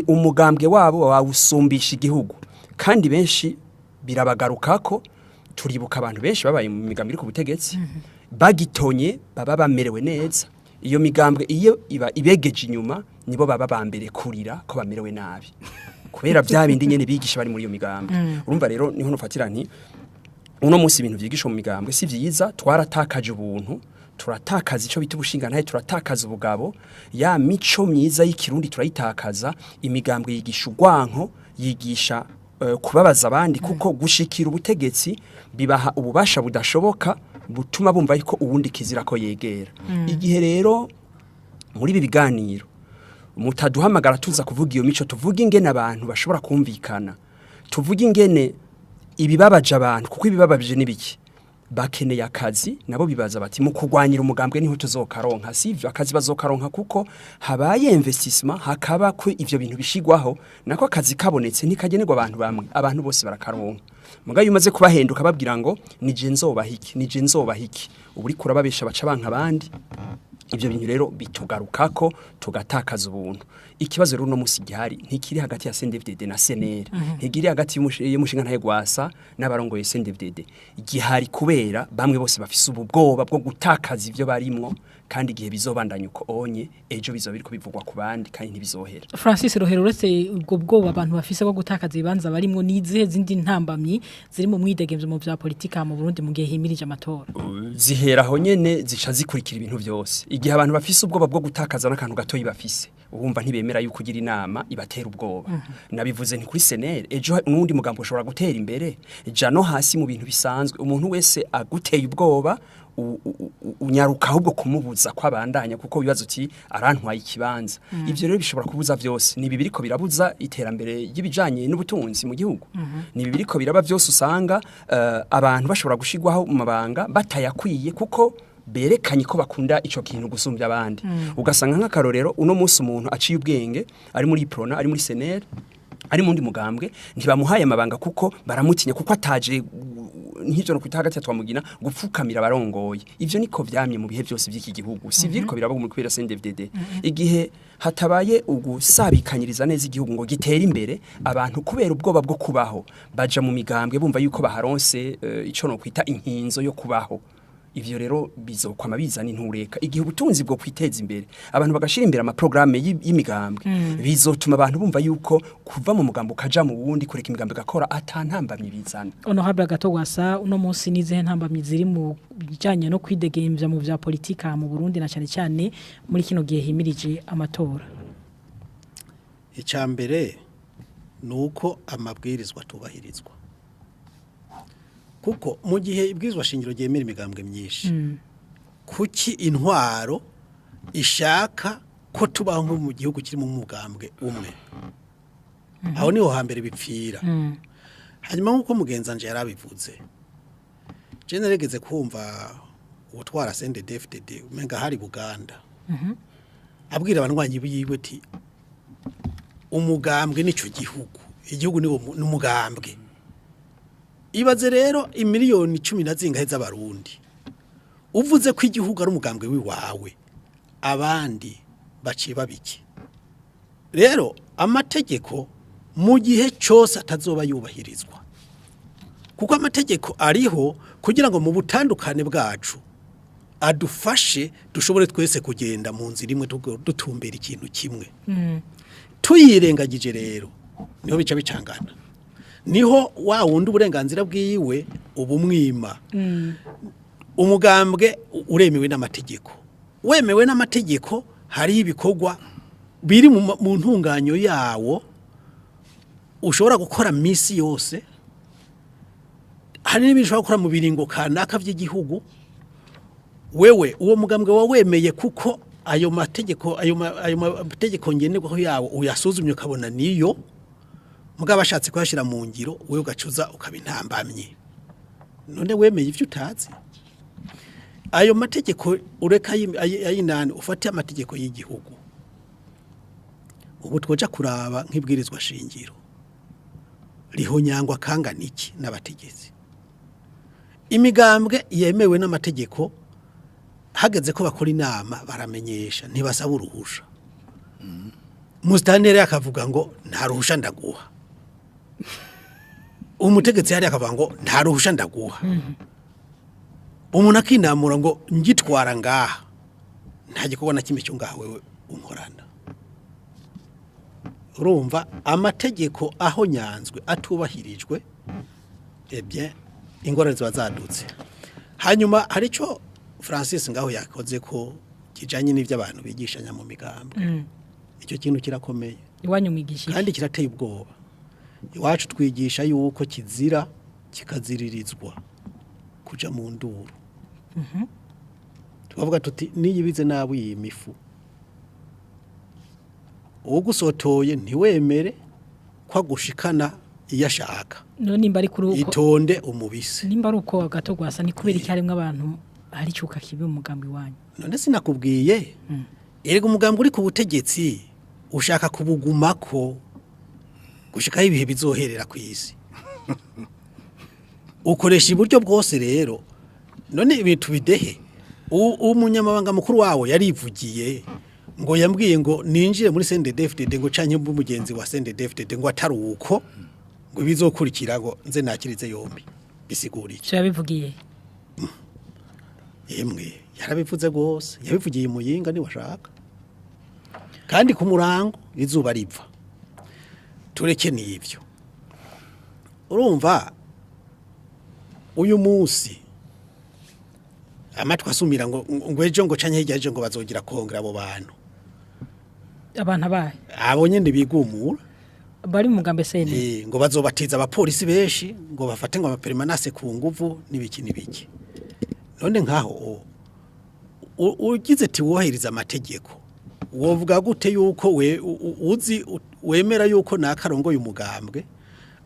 [SPEAKER 2] umugambwe wabo wawusumbisha igihugu kandi benshi birabagarukako turibuka abantu benshi babaye mu migambwe iri ku butegetsi bagitonye baba bamerewe neza iyo migambwe iyo iba ibegeje inyuma nibo baba bambere kurira ko bamerewe nabi kubera bya bindi nyene bigisha bari muri iyo migambwe urumva rero niho nufatira nti uno munsi ibintu vyigisha mu migambwe si vyiza twaratakaje ubuntu turatakaza ico bita ubushinga ntaye turatakaza ubugabo ya mico myiza y'ikirundi turayitakaza imigambwe yigisha urwanko yigisha kubabaza abandi kuko gushikira ubutegetsi bibaha ububasha budashoboka butuma bumva ariko ubundi kizira ko yegera igihe rero muri ibi biganiro mutaduhamagara tuza kuvuga iyo mico tuvuga ingene abantu bashobora kumvikana tuvuga ingene ibibabaje abantu kuko ibibabaje nibiki bakeneye akazi nabo bibaza bati mu kugwanyira umugambwe niho tuzokaronka sivyo akazi bazokaronka kuko habaye investissement hakaba ko ivyo bintu bishigwaho nako akazi kabonetse nikagenerwa abantu bamwe abantu bose barakaronka mugayo umaze kubahenduka babwira ngo nije nzobahiki uburi kurababesha baca banka abandi ivyo bintu rero bitugarukako tugatakaza ubuntu ikibazo rero no musi gihari ntikiri hagati ya CNDD-FDD na CNL ntigiri hagati y'umushinga ntaye gwasa n'abarongoye CNDD-FDD gihari kubera bamwe bose bafise ubwoba bwo gutakaza ivyo barimwo kandi igihe bizobandanya uko onye ejo bizobiriko bivugwa ku bandi kandi ntibizohera
[SPEAKER 4] Francis Rohero uretse ubwo bwoba abantu bafise bwo gutakaza ibanza barimwo nizihe zindi ntambamyi ziri mu mwidegemvyo mu vya politika mu Burundi mu gihe himirije amatora
[SPEAKER 2] ziheraho nyene zica zikurikira ibintu byose igihe abantu bafise ubwoba bwo gutakaza n'akantu gatoyi bafise ubumva ntibemera yuko ugira inama ibatera ubwoba nabivuze nti kuri CNL ejo n'undi mugambo ushobora gutera imbere jano hasi mu bintu bisanzwe umuntu wese aguteye ubwoba unyaruka ahubwo kumubuza kwabandanya kuko bibazo uti arantwaye ikibanza ivyo rero bishobora kubuza byose ni bibiriko birabuza iterambere y'ibijanye n'ubutunzi mu gihugu ni bibiriko biraba byose usanga abantu bashobora gushigwaho mu mabanga batayakwiye kuko berekanye ko bakunda ico kintu gusumbya abandi ugasanga nk'akarorero uno munsi umuntu aciye ubwenge ari muri Prona ari muri CNL ari mundi mugambwe ntibamuhaye amabanga kuko baramutinya kuko ataje nk'ivyo no kwita hagati twamugina gupfukamira barongoye ivyo niko vyamye mu bihe byose by'iki gihugu sivyiriko biraba mu kwira CNDD-FDD igihe hatabaye ugusabikanyiriza neza igihugu ngo gitere imbere abantu kubera ubwoba bwo kubaho baja mu migambwe bumva yuko baharonse ico no kwita inkinzo yo kubaho ivyo rero bizokwama bizana intureka igihe ubutunzi bwo kwiteza imbere abantu bagashira imbere ama programme y'imigambwe bizotuma abantu bumva yuko kuva mu mugambo kaja mu wundi kureka imigambo gakora atantambamye bizana
[SPEAKER 4] Honorable Gatogwasa uno munsi nize ntambamye ziri mu bijanye no kwidegemvya mu vya politika mu Burundi na cyane cyane muri kino gihe himirije amatora
[SPEAKER 1] icambere nuko amabwirizwa tubahirizwa kuko mu gihe ibwirizwa shingiro ryemera imigambwe myinshi kuki intwaro ishaka ko tubaho mu gihugu kirimo umugambwe umwe aho niho hambere bipfira hanyuma nkuko mugenzanje yarabivuze je naregeze kumva ubutwara CNDD-FDD umenga hari Buganda abwira abanywanyi biyiwe ati umugambwe nico gihugu igihugu niwo n'umugambwe ibaze rero imiliyoni 10 zingahe z'abarundi uvuze ko igihugu ari umugambwe wiwawe abandi baciye babiki rero amategeko mu gihe cyose atazoba yubahirizwa kuko amategeko ariho kugira ngo mu butandukane bwacu adufashe dushobore twese kugenda mu nzira imwe dutumbera ikintu kimwe tuyirengagije rero niho bica bicangana niho wa wundi uburenganzira bwiwe ubumwima umugambwe uremewe n'amategeko wemewe n'amategeko hari ibikorwa biri mu ntunganyo yawo ushobora gukora misi yose hari n'ibindi ushobora gukora mu biringo kanaka by'igihugu wewe uwo mugambwe wawemeye kuko ayo mategeko ngenderwaho yawo uyasuzumye ukabona niyo mugabo ashatse kuyashira mu ngiro wewe ugacuza ukabintambamye none wemeye ivyo utazi ayo mategeko ureka ayinani ufate amategeko y'igihugu ubu twoja kuraba nk'ibwirizwa shingiro rihonyangwa kangana iki n'abategetsi imigambwe yemewe n'amategeko hageze ko bakora inama baramenyesha ntibasaba uruhusha Mustanere akavuga ngo nta ruhusha ndaguha umutegetsi yari akavuga ngo nta ruhusha ndaguha umuntu akinamura ngo ngitwara ngaha nta gikorwa na kimwe cyo ngaha wewe unkorana urumva amategeko aho nyanzwe atubahirijwe bien ingorane ziba zadutse hanyuma hari cyo Francis ngaho yakoze ko kijanye n'ivy'abantu bigishanya mu migambwe icyo kintu kirakomeye
[SPEAKER 4] iwanyu mwigisha
[SPEAKER 1] kandi kirateye ubwoba iwacu twigisha yuko kizira kikaziririzwa kuja mu nduru tukavuga tuti niyibize nabi iyi mifu ugusotoye ntiwemere kwa gushikana iyashaka
[SPEAKER 4] no nimba ari kuri uko
[SPEAKER 1] itonde umubise
[SPEAKER 4] nimba ari uko gato gwasa ni kubera icyarimwe abantu hari cyuka kibi umugambi wanyu
[SPEAKER 1] none sinakubwiye erega umugambi uri ku butegetsi ushaka kubugumako gushikaho ibihe bizoherera ku isi ukoresha iburyo bwose rero none ibintu bidehe umunyamabanga mukuru wawe yarivugiye ngo yambwiye ngo ninjire muri CNDD-FDD ngo canye umugenzi wa CNDD-FDD ngo atari uko ngo bizokurikira ngo nze nakirize yombi bisiguriye
[SPEAKER 4] cyo yabivugiye
[SPEAKER 1] yemwe yarabivuze gose yabivugiye muyinga ni washaka kandi ku murango izuba ripfa tureke nivyo urumva uyu munsi amatwa asumira ngo ejo ngo canye hirya ejo ngo bazogira kongera abo bantu
[SPEAKER 4] abantu abaye
[SPEAKER 1] abo nyene bigumura
[SPEAKER 4] bari mu mugambe sene
[SPEAKER 1] ngo bazobatiza abapolisi benshi ngo bafate ngo amapermanence ku nguvu nibiki none nkaho ugize ti woheriza amategeko wovuga gute yuko we uzi wemera yuko nakarongo y'umugambwe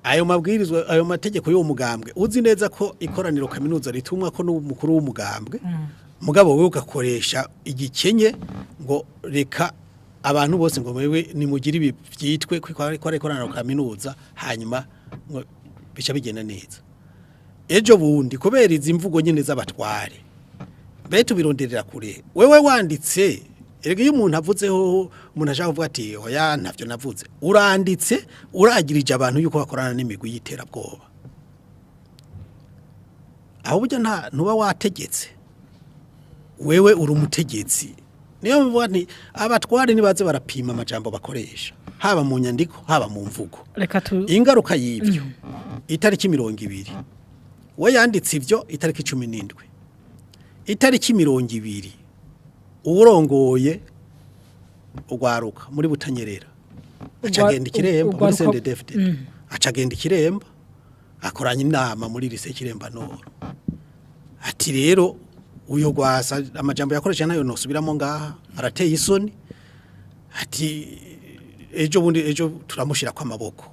[SPEAKER 1] ayo mabwirizwa ayo mategeko yo mugambwe uzi neza ko ikoraniro kaminuza ritumwa ko n'umukuru w'umugambwe mugabo we ugakoresha igikenye ngo reka abantu bose ngo wewe nimugire ibi byitwe ko ari ikoraniro kaminuza hanyuma ngo bica bigenda neza ejo bundi kubera izi mvugo nyene z'abatware betu bironderera kure wewe wanditse erega iyo umuntu avuzeho umuntu ashaka kuvuga ati oya ntavyo navuze uranditse uragirije abantu yuko bakorana n'imigwi y'iterabwoba aho burya ntuba wategetse wewe uri umutegetsi niyo mvuga nti abatware nibaze barapima amajambo bakoresha haba mu nyandiko haba mu mvugo ingaruka y'ibyo itariki 20 we yanditse ivyo itariki 17 itariki 20 urongoye ugwaruka muri butanyerera acagenda ikiremba muri CNDD-FDD acagenda ikiremba akoranya inama muri lise kiremba noro ati rero uyo gwasa amajambo yakoresha nayo nosubiramo ngaha arateye isoni ati ejo turamushira kwa maboko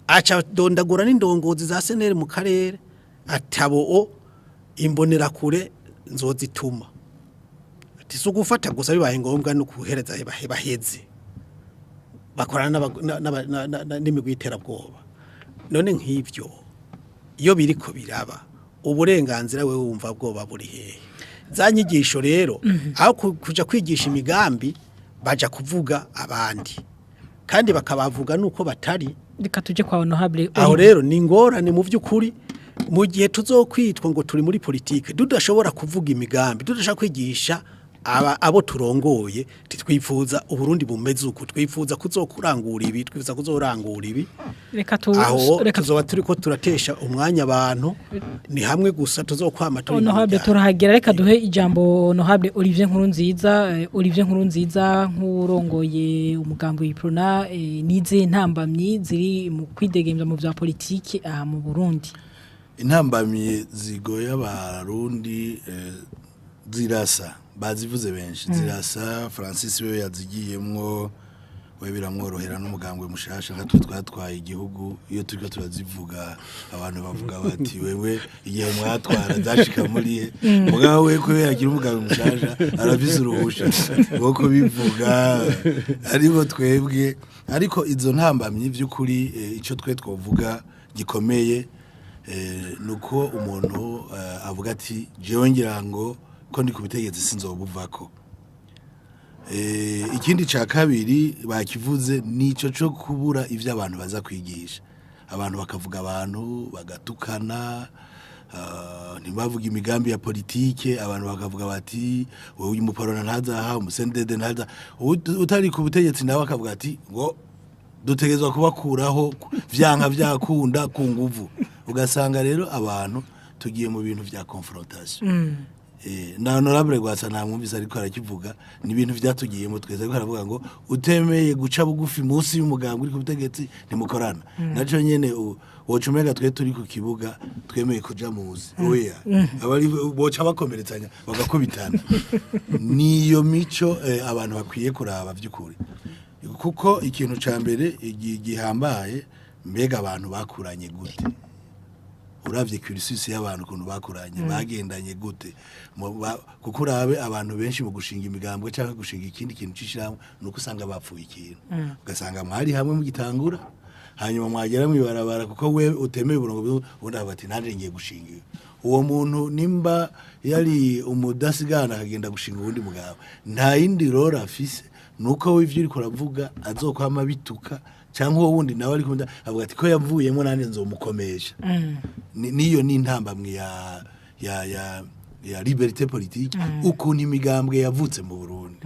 [SPEAKER 1] aca dondagura n'indongozi za senere mu karere atabo imbonera kure nzozituma ati sugufata gusa bibaye ngombwa no kuhereza baheze bakorana n'imigwi y'iterabwoba none nk'ivyo iyo biriko biraba uburenganzira wewe wumva bwoba buri hehe zanyigisho rero aho kuja kwigisha imigambi baja kuvuga abandi kandi bakabavuga nuko batari
[SPEAKER 4] reka tuje kwa honorable
[SPEAKER 1] aho rero ni ngorane mu by'ukuri mu gihe tuzokwitwa ngo turi muri politike tudashobora kuvuga imigambi tudashaka kwigisha abo turongoye titwifuza uburundi bumeze uko twifuza kuzokurangura ibi twifuza kuzorangura ibi
[SPEAKER 4] reka
[SPEAKER 1] tuzoba turiko turatesha umwanya abantu ni hamwe gusa tuzokwama turi
[SPEAKER 4] honorable turahagira reka duhe ijambo honorable Olivier Nkurunziza nk'urongoye umugambi w'iprona nize ntambamyi ziri mu kwidegembya mu bya politiki aha mu Burundi
[SPEAKER 3] intambamyi zigoye abarundi zirasa bazivuze benshi zirasa Francis we yazigiyemwo we biramworohera n'umugambwe mushasha nka twatwaye igihugu iyo turiko turazivuga abantu bavuga bati wewe igihe mwatwara zashika muri mugabo we ko yagira umugambwe mushasha aravize uruhusha boko bivuga ariko twebwe ariko izo ntambamye by'ukuri ico twe twovuga gikomeye nuko umuntu avuga ati jewe ngira ngo ko ndi kubitegetse sinzobuvako ikindi ca kabiri bakivuze nico cyo kubura ivyo abantu baza kwigisha abantu bakavuga abantu bagatukana ntibavuga imigambi ya politike abantu bakavuga bati wowe uyu muparona ntazaha umusendede ntaza utari ku butegetsi nawe akavuga ati ngo dutegezwa kubakuraho vyanka vyakunda ku nguvu ugasanga rero abantu tugiye mu bintu vya confrontation na honorable gwasa namwumvise ariko arakivuga ni ibintu vyatugiyemo tweze ariko aravuga ngo utemeye guca bugufi munsi y'umugambwe uri ku butegetsi ntimukorana naco nyene wocumega twe turi ku kibuga twemeye kuja muzi oya abari boca bakomeretsanya bagakubitana niyo mico abantu bakwiye kuraba vy'ukuri kuko ikintu ca mbere gihambaye mbega abantu bakuranye gute uravye cursus y'abantu kuntu bakuranye bagendanye gute kuko urabe abantu benshi mu gushinga imigambwe cyangwa gushinga ikindi kintu cishiramwe nuko usanga bapfuye ikintu ugasanga mwari hamwe mu gitangura hanyuma mwagera mu ibarabara kuko we utemeye uburongo ubundi bati nanje ngiye gushinga uwo muntu nimba yari umudasigana akagenda gushinga ubundi mugabo nta yindi rora afise nuko we ivyo uri kuravuga azokwama bituka cyangwa uwo wundi nawe ari kumunda avuga ati ko yavuyemo nande nzomukomesha niyo ni intambamwe ya liberté politique ukuntu imigambwe yavutse mu Burundi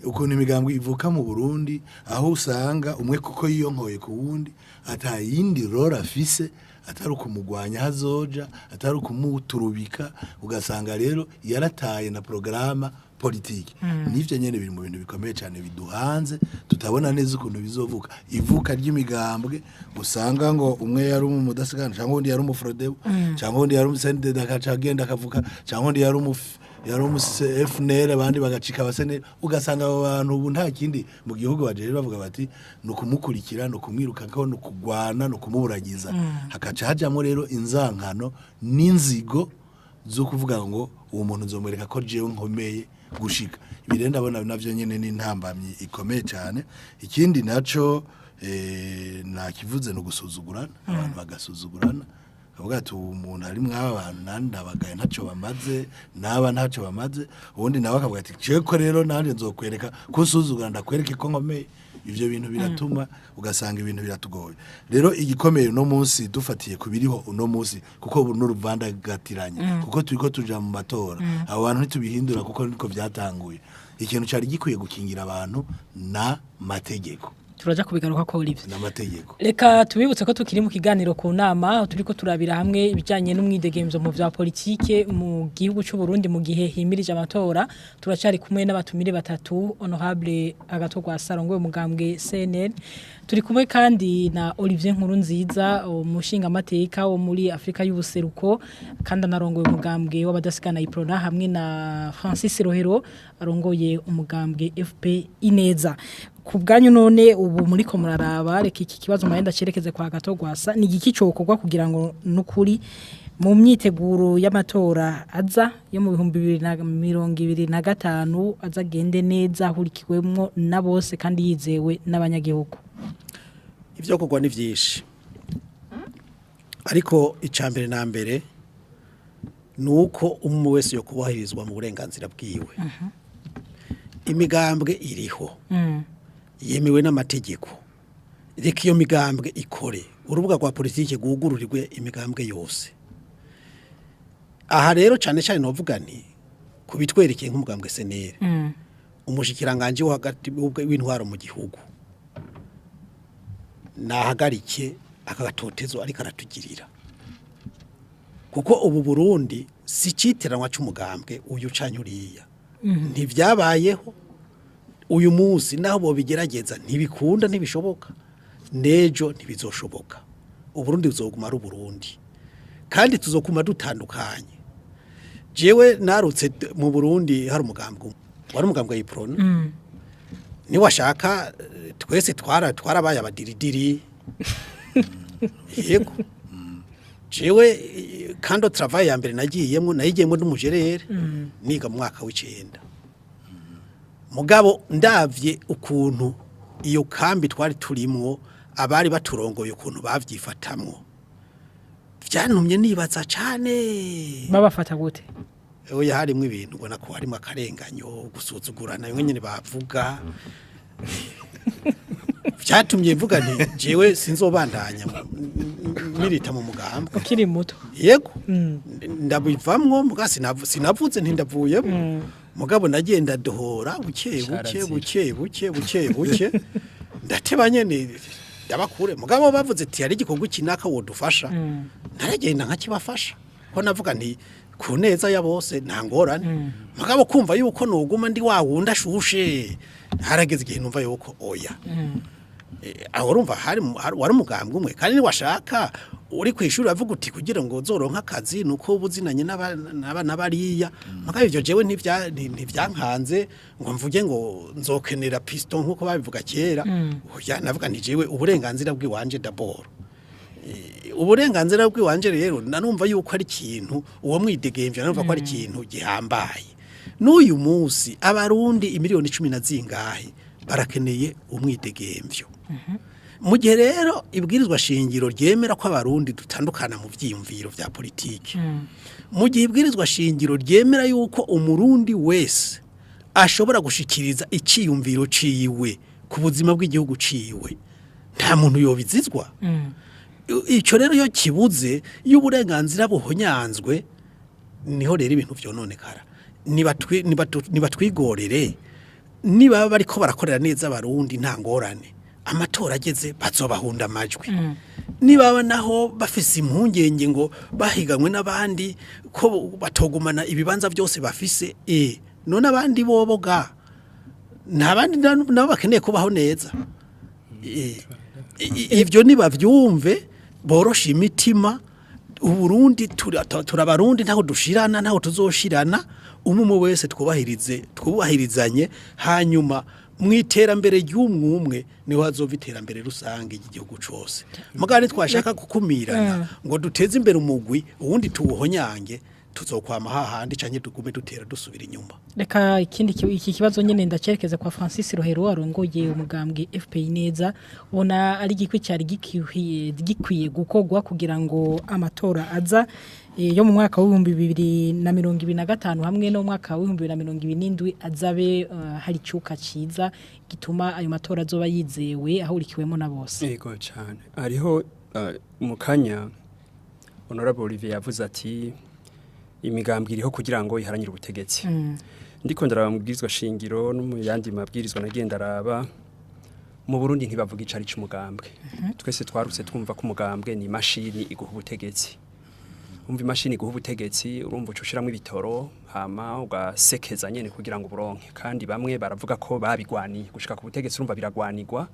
[SPEAKER 3] ukuntu imigambwe ivuka mu Burundi aho usanga umwe kuko yiyonkoye ku wundi atayindi rora afise atari ukumugwanya hazoja atari ukumuturubika ugasanga rero yarataye na programa politiki nivyo nyene biri mu bintu bikomeye cyane biduhanze tutabona neza ukuntu bizovuka ivuka ry'imigambwe usanga ngo umwe yari umudasigana cyangwa undi yari umufrodebo cyangwa undi yari umusendede akacagenda akavuka cyangwa undi yari FNL abandi bagacika abasenere ugasanga abo bantu ubu nta kindi mu gihugu baje bavuga bati no kumukurikira no kumwiruka ko no kugwana no kumuburagiza hakaca hajamo rero inzankano n'inzigo zo kuvuga ngo uwo muntu nzomwereka ko jewe nkomeye gushika ibire ndabona navyo nyene n'intambamyi ikomeye cyane ikindi naco nakivuze no gusuzugurana abantu bagasuzugurana kavuga ati umuntu ari mwaba abantu nandabagaye ntaco bamaze naba ntaco bamaze ubundi nawe akavuga ati ceko rero nanje nzokwereka ko suzugurana ndakwereke ko nkomeye ivyo bintu biratuma ugasanga ibintu biratugoye rero igikomeye no munsi dufatiye kubiriho uno munsi kuko ubu n'uruvanda gatiranye kuko turiko tuja mu matora abo bantu ntitubihindura kuko niko byatanguye ikintu cyari gikwiye gukingira abantu na mategeko
[SPEAKER 4] turaja kubigaruka ko Olivier
[SPEAKER 3] n'amategeko
[SPEAKER 4] reka tubibutse ko tukiri mu kiganiro ku nama turiko turabira hamwe ibijanye n'umwidegemzo mu vya politike mu gihugu cy'u Burundi mu gihe himirije amatora turacari kumwe n'abatumire batatu honorable agatogwa Sarongwe umugambwe CNL turi kumwe kandi na Olivier Nkurunziza umushinga amateka wo muri Afrika y'ubuseruko kandi anarongoye umugambwe w'abadasigana iprona hamwe na Francis Rohero arongoye umugambwe FP Ineza kubganyu none ubu muri ko muraraba reka iki kibazo mayenda cerekeze kwa Gatogwasa ni igiki cokorwa kugira ngo nukuri mu myiteguro y'amatora aza yo mu 2025 aza gende neza hurikiwemo na bose kandi yizewe n'abanyagihugu
[SPEAKER 1] ivyo kugwa ni vyinshi ariko icambere na mbere nuko umwe wese yo kubahirizwa mu burenganzira bwiwe imigambwe iriho yemewe n'amategeko reka iyo migambwe ikore urubuga rwa politike gugururirwe imigambwe yose aha rero cyane cyane novuga ni kubitwerekeye nk'umugambwe senere umushikiranganje wo hagati w'intwaro mu gihugu nahagarike akagatotezo ariko aratugirira kuko ubu Burundi si citiranwa c'umugambwe uyu canyuriya ntivyabayeho uyu munsi naho bo bigerageza ntibikunda ntibishoboka nejo ntibizoshoboka uburundi buzoguma ari Burundi kandi tuzokuma dutandukanye jewe narutse mu Burundi hari umugambwe wari umugambwe y'iprona niwashaka twese twarabaye abadiridiri yego jewe kando travail ya mbere nagiyemo n'umujerere niga mu mwaka w'icenda mugabo ndavye ukuntu iyo kambi twari turimwo abari baturongoye ukuntu bavyifatamwo vyantumye nibaza cane
[SPEAKER 4] babafata gute
[SPEAKER 1] oya harimwe ibintu ubona ko harimo akarenganyo gusuzugurana bimwe nyene bavuga vyatumye mvuga nti jewe sinzobandanya milita mu mugamba
[SPEAKER 4] ukiri muto
[SPEAKER 1] yego ndabivamwo muga sinavuze nti ndavuye mugabo nagenda dohora buke ndateba nyene ndabakure mugabo bavuze ati ari igikorwa kinaka wodufasha naragenda nkakibafasha ko navuga nti ku neza ya bose nta ngorane mugabo kumva yuko nuguma ndi wawunda ashushe harageze igihe numva yuko oya aho urumva wari umugambwe umwe kandi niwashaka uri kwishuri avuga uti kugira ngo uzoronka akazi nuko ubuzinanye n'abana bariya mugabo ivyo jewe ntivyankanze ngo mvuge ngo nzokenera piston nkuko babivuga kera oya navuga nti jewe uburenganzira bw'iwanje d'abord uburenganzira bw'iwanje rero nanumva yuko ari ikintu uwo mwidegemvye nanumva ko ari ikintu gihambaye n'uyu munsi abarundi imiliyoni 10 na zingahe barakeneye umwidegemvyo mu gihe rero ibwirizwa shingiro ryemera ko abarundi dutandukana mu vyiyumviro vya politiki mu gihe ibwirizwa shingiro ryemera yuko umurundi wese ashobora gushikiriza iciyumviro ciwe ku buzima bw'igihugu ciwe nta muntu yobizizwa ico rero yo kibuze y'uburenganzira buhonyanzwe niho rero ibintu vyononekara nibatwigorere niba bariko barakorera neza abarundi nta ngorane amatora ageze bazobahunda amajwi niba naho bafise impungenge ngo bahiganywe n'abandi ko batogumana ibibanza byose bafise none abandi boboga ntabandi nabo bakeneye kubaho neza ivyo nibavyumve borosha imitima uburundi turabarundi ntaho dushirana ntaho tuzoshirana umwe wese twubahirizanye hanyuma mwiterambere ry'umwumwe niho hazova iterambere rusange y'igihugu cose mugari twashaka gukumirana ngo duteze imbere umugwi uwundi tuwuhonyange tuzokwama hahandi canke dugume dutera dusubira inyuma
[SPEAKER 4] reka iki kibazo nyene ndacerekeza kwa Francis Rohero arongoye umugambwe FPI neza ubona ari gikwi cyari gikwiye gukogwa kugira ngo amatora aza yo mu mwaka wa 2025 hamwe no mwaka wa 2027 azabe hari cyuka ciza gituma ayo matora azoba yizewe ahurikiwemo na bose
[SPEAKER 2] yego cyane ariho mukanya honorable Olivier yavuze ati imigambwe iriho kugira ngo iharanyire ubutegetsi ndiko ndaraba mubwirizwa shingiro no mu yandi mabwirizwa nagenda araba mu Burundi ntibavuga icari c'umugambwe twese twarutse twumva ko umugambwe ni mashini iguha ubutegetsi umva imashini iguha ubutegetsi urumva ucushiramo ibitoro hama ugasekeza nyene kugira ngo buronke kandi bamwe baravuga ko babigwaniye gushika ku butegetsi urumva biragwanirwa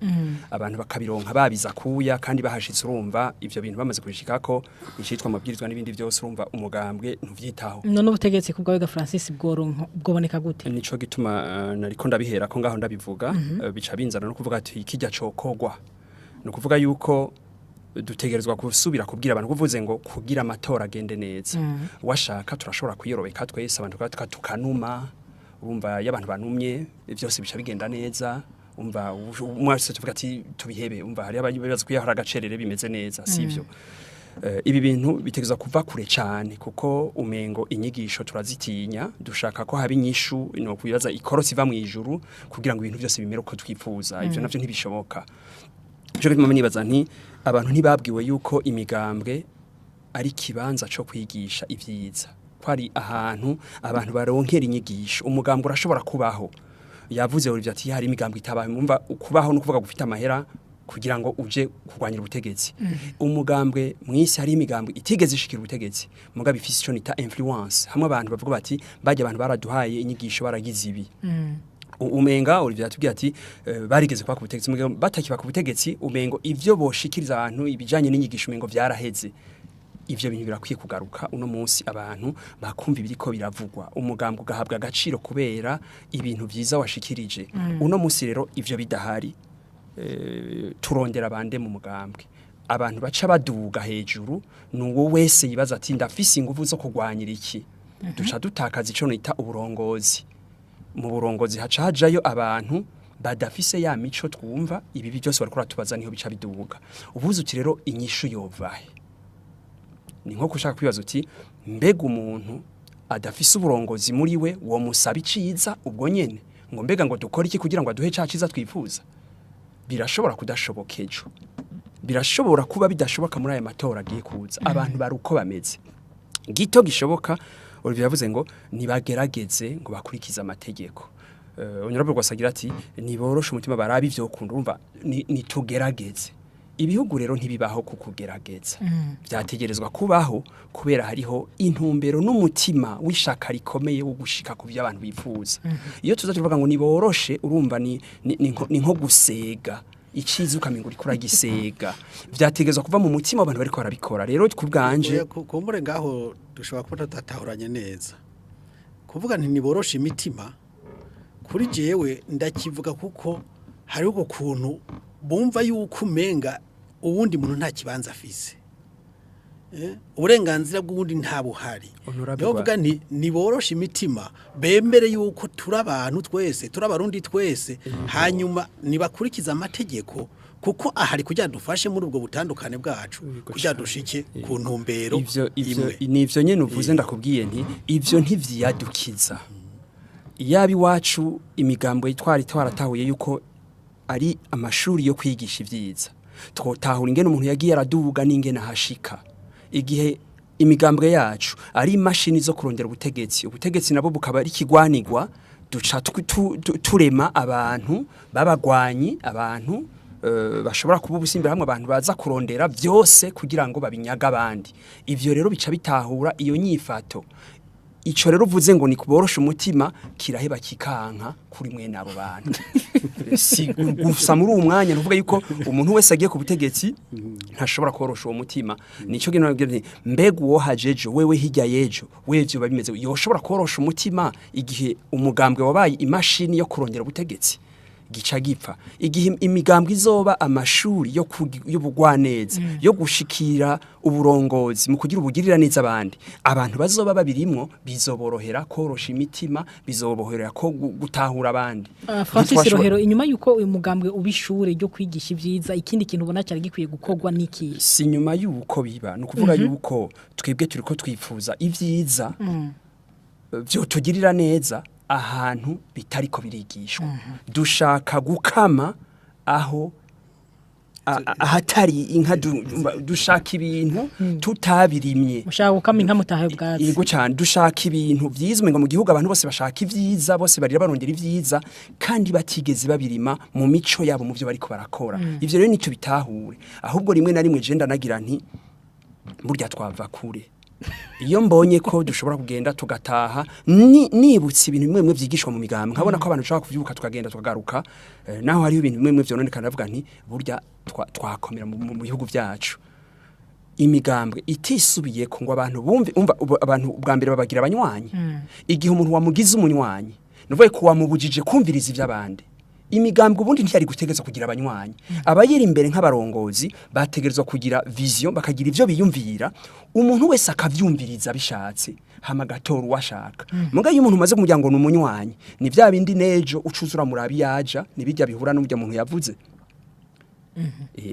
[SPEAKER 2] abantu bakabironka babiza kuya kandi bahashitse urumva ivyo bintu bamaze kubishikako ishitwa amabwirizwa n'ibindi byose urumva umugambwe ntuvyitaho
[SPEAKER 4] none ubutegetsi kubwawe ga Francis bwoboneka gute
[SPEAKER 2] nico gituma nariko ndabihera ko ngaho ndabivuga bica binzana no kuvuga ati kijya cokogwa no kuvuga yuko dutegerezwa gusubira kubwira abantu kuvuze ngo kugira amatora agende neza washaka turashobora kuyorobeka twese abantu tukanuma urumva y'abantu banumye byose bica bigenda neza umva umwase tuvuga ati tubihebe umva hari ababibaza kuyahora agacerere bimeze neza sivyo ibi bintu bitegeza kuva kure cyane kuko umengo inyigisho turazitinya dushaka ko haba inyishu no kubibaza ikorosi iva mu ijuru kugira ngo ibintu byose bimere uko twifuza ivyo navyo ntibishoboka cyo gituma nibaza nti abantu ntibabwiwe yuko imigambwe ari kibanza cyo kwigisha ivyiza kwari ahantu abantu baronkera inyigisho umugambwe urashobora kubaho yavuze uri byati hari imigambwe itabaye mumva kubaho no kuvuga gufita amahera kugira ngo uje kurwanyira ubutegetsi umugambwe mwisi hari imigambwe itigeze ishikira ubutegetsi mugabe ifise cyo nita influence hamwe abantu bavuga bati bajye abantu baraduhaye inyigisho baragize ibi umenga uri byatubwiye ati barigeze kwa kubutegetsi batakiba ku butegetsi umengo ivyo boshikiriza abantu ibijanye n'inyigisho umengo vyaraheze ivyo bintu birakwiye kugaruka uno munsi abantu bakumva ibiriko biravugwa umugambwe ugahabwa agaciro kubera ibintu vyiza washikirije uno munsi rero ivyo bidahari turondera abande mu mugambwe abantu baca baduga hejuru nuwo wese yibaza ati ndafise ingufu zo kugwanyira iki duca dutakaza ico nita uburongozi mu burongozi haca hajayo abantu badafise ya mico twumva ibi byose bariko ratubaza niho bica biduga ubuze uti rero inyishu yovahe ni nko kushaka kwibaza uti mbega umuntu adafise uburongozi muri we wo musaba iciza ubwo nyene ngo mbega ngo dukora iki kugira ngo aduhe ca ciza twifuza birashobora kudashobokejo birashobora kuba bidashoboka muri aya matora agiye kuza abantu baruko bameze gito gishoboka Olivier yavuze ngo nibagerageze ngo bakurikiza amategeko Honorable Gwasagira ati niboroshe umutima barabi ivyo kunda urumva nitugerageze ibihugu rero ntibibaho kukugerageza byategerezwa kubaho kubera hariho intumbero n'umutima w'ishaka rikomeye wo gushika ku byo abantu bifuza iyo tuza tuvuga ngo niboroshe urumva ni nko gusega iciza ukamengo uriko uragisega byategerezwa kuva mu mutima abantu bariko barabikora rero kubganje
[SPEAKER 1] kumbure ngaho dushobora kuba tutatahuranye neza kuvuga nti niboroshe imitima kuri jewe ndakivuga kuko hari uko kuntu bumva yuko umenga uwundi muntu nta kibanza afise uburenganzira bw'ubundi nta buhari yo vuga nti niboroshe imitima bembere yuko turabantu twese turabarundi twese hanyuma nibakurikiza amategeko kuko ahari kujya dufashe muri ubwo butandukane bwacu kujya dushike ku ntumbero
[SPEAKER 2] ivyo nivyo nyene uvuze ndakubwiye nti ivyo ntivyiyadukiza yabi wacu imigambo yitwari twaratahuye yuko ari amashuri yo kwigisha ivyiza twotahura ingene umuntu yagiye araduga n'ingene hashika igihe imigambwe yacu ari imashini zo kurondera ubutegetsi nabo bukaba ari kigwanirwa duca turema abantu babagwanyi abantu bashobora kuba ubusimbira hamwe abantu baza kurondera byose kugira ngo babinyaga abandi ivyo rero bica bitahura iyo nyifato ico rero uvuze ngo nikuborosha umutima kiraheba kikanka kuri mwe nabo bantu si gusa muri umwanya nuvuga yuko umuntu wese agiye ku butegetsi ntashobora korosha uwo mutima nico gino mbega uwo hajejo wewe hirya yejo wevyo babimeze yoshobora korosha umutima igihe umugambwe wabaye imashini yo kurondera ubutegetsi gica gipfa igihe imigambwe izoba amashuri yo bugwaneza yo gushikira uburongozi mu kugira ubugirira neza abantu bazoba babirimwo bizoborohera korosha imitima bizobohera ko gutahura abandi
[SPEAKER 4] Francis Rohero inyuma yuko uyu mugambwe ubishure ryo kwigisha ivyiza ikindi kintu ubona cyari gikwiye gukorwa niki
[SPEAKER 2] si nyuma yuko biba no kuvuga yuko twebwe turiko twifuza ivyiza byo tugirira neza ahantu bitariko birigishwa dushaka gukama aho ahatari inka dushaka ibintu tutabirimye
[SPEAKER 4] mushaka gukama inka mutahe bwazi
[SPEAKER 2] yego cyane dushaka ibintu byizwe ngo mu gihugu abantu bose bashaka ivyiza bose barira barondera ivyiza kandi batigeze babirima mu mico yabo mu byo bariko barakora ivyo rero nico bitahure ahubwo rimwe na rimwe je ndanagira nti burya twava kure iyo mbonye ko dushobora kugenda tugataha nibutse ibintu bimwe byigishwa mu migambwe nkabona ko abantu bashaka kuvyuka tukagenda tukagaruka naho hari ibintu bimwe vyononekana navuga nti burya twakomera mu bihugu byacu imigambwe itisubiye ko ngo abantu bumve abantu bwa mbere babagira abanywanyi igihe umuntu wamugize umunywanyi nuvuye ko wamubujije kumviriza ivy'abandi imigambwe ubundi ntiyari gutegeza kugira abanywanyi abayiri imbere nk'abarongozi bategerezwa kugira vision bakagira ivyo biyumvira umuntu wese akavyumviriza bishatse hama gatora uwashaka muga iyo umuntu umaze kumuryango n'umunywanyi ni vya bindi nejo ucuzura murabi yaja nibijya bihura n'umujya muntu yavuze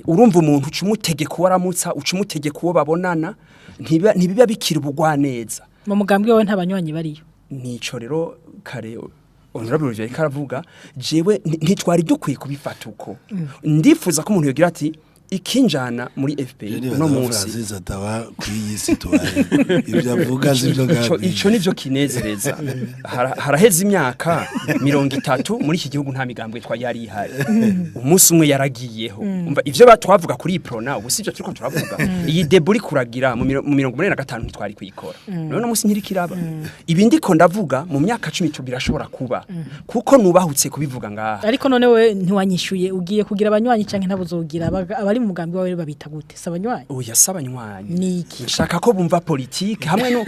[SPEAKER 2] urumva umuntu ucumutegeka waramutsa ucumutegeka uwo babonana ntibiba bikira ubugwaneza
[SPEAKER 4] mu mugambwe wawe ntabanywanyi bariyo
[SPEAKER 2] nico rero kare Honorable Urugendo karavuga jewe ntitwari dukwiye kubifata uko ndifuza ko umuntu yogira ati ikinjana muri FPI no munsi
[SPEAKER 3] zizatawa kwiyisi tubaye ibyo avuga zibyo gabi
[SPEAKER 2] ico nivyo kinezereza haraheze imyaka 30 muri iki gihugu nta migambwe twa yari ihari umunsi umwe yaragiyeho umva ivyo batwavuga kuri Prona ubu sivyo turiko turavuga iyi deburi kuragira mu 45 ntitwari kuyikora none munsi ntirikiraba ibindi ko ndavuga mu myaka 10 birashobora kuba kuko nubahutse kubivuga ngaha
[SPEAKER 4] ariko none we ntiwanyishuye ugiye kugira abanywanyi canke ntabuzogira abari mu mugambi wawe babita gute sabanywanyi
[SPEAKER 2] oya sabanywanyi
[SPEAKER 4] niki
[SPEAKER 2] nshaka ko bumva politike hamwe no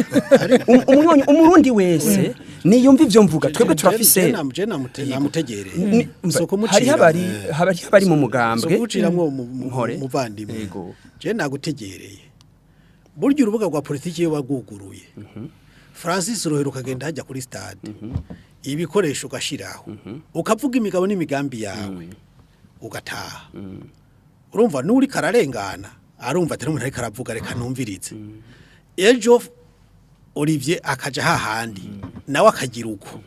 [SPEAKER 2] umurundi wese niyumva ivyo mvuga twebwe turafise
[SPEAKER 1] namutegereye
[SPEAKER 2] hari habari mu mugambwe
[SPEAKER 1] sokuciramwo muvandimwe je nagutegereye burya urubuga rwa politiki yo baguguruye Francis Rohero kagenda hajya kuri stade ibikoresho gashiraho ukavuga imigabo n'imigambi yawe ugataha urumva nuri kararengana arumva atari umuntu ari karavuga reka numvirize ejo Olivier akaja hahandi nawe akagira uko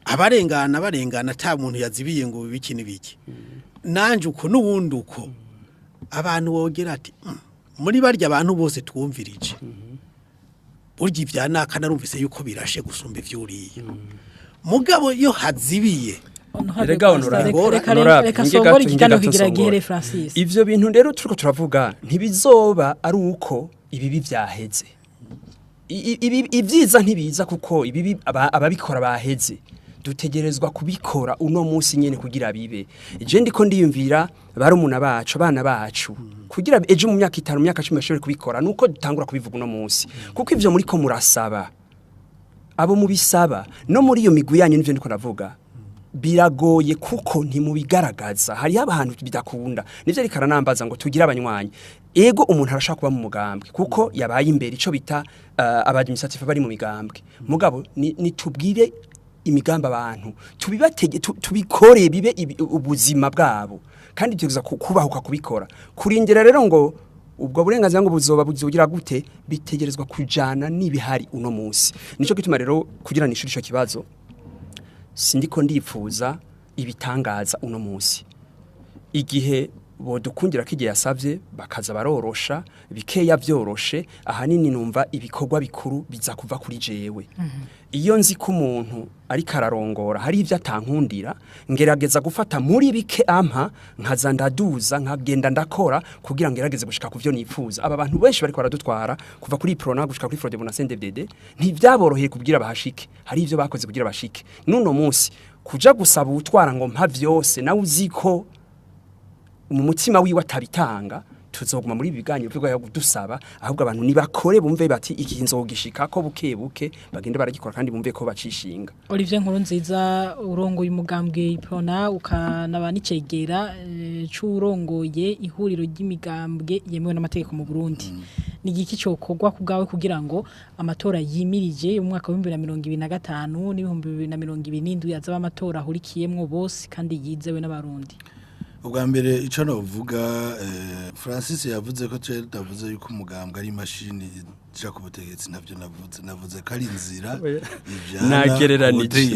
[SPEAKER 1] abarengana ata muntu yazibiye ngo biki nibiki nanje uko nuwundi uko abantu wogera ati muri barya abantu bose twumvirije burya ibyanaka narumvise yuko birashe gusumba ivyuriye mugabo yo hazibiye
[SPEAKER 4] reka songora ikigano kigira gihere Francis
[SPEAKER 2] ivyo bintu rero turiko turavuga ntibizoba ari uko ibibi vyaheze ibyiza ntibiza kuko ibibi ababikora baheze dutegerezwa kubikora uno munsi nyene kugira bibe je ndiko ndiyumvira barumuna bacu abana bacu kugira ejo mu myaka 5 myaka 10 bashobore kubikora nuko dutangura kubivuga uno munsi kuko ivyo muri ko murasaba abo mubisaba no muri iyo migwi yanyu nivyo ndiko navuga biragoye kuko ntimubigaragaza hari abantu bidakunda nivyo rikaranambaza ngo tugira abanywanyi ego umuntu arashaka kuba mu mugambwe kuko yabaye imbere ico bita abadministratif bari mu migambwe mugabo nitubwire imigamba abantu tubibatege tubikore bibe ubuzima bwabo kandi tugiza kubahuka kubikora kurindira rero ngo ubwo burenganzira ngo buzoba buzogira gute bitegerezwa kujana nibihari uno munsi nico gituma rero kugira nishurisho kibazo sindiko ndifuza ibitangaza uno munsi igihe bodukundira kigiye yasavye bakaza barorosha bikeya byoroshe ahanini numva ibikorwa bikuru biza kuva kuri jewe iyo nzi ko umuntu ari kararongora hari ivyo atankundira ngerageza gufata muri bike ampa nkaza ndaduza nkagenda ndakora kugira ngerageze gushika kuvyo nifuza aba bantu benshi bari kwaradutwara kuva kuri Prona gushika kuri Frodebo na CNDD ntivyaboroheye kugira bahashike hari ivyo bakoze kugira bashike nuno munsi kuja gusaba utwara ngo mpa vyose nawe uziko mu mutima wiwe atabitanga tuzoguma muri biganyo byo yo gudusaba ahubwo abantu nibakore bumve bati iki nzogishika ko buke bagende baragikora kandi bumve ko bacishinga
[SPEAKER 4] Olivier Nkurunziza urongoye umugambwe Prona ukanaba nicegera c'urongoye ihuriro ry'imigambwe yemewe n'amategeko mu Burundi ni igiki cyokorwa kubgawe kugira ngo amatora yimirije mu mwaka wa 2025 n'2027 azaba amatora ahurikiyemwo bose kandi yizewe n'abarundi
[SPEAKER 3] ubwa mbere icyo navuga Francis yavuze ko tavuze yuko umugambwe ari imashini ija ku butegetsi navyo navuze ko ari inzira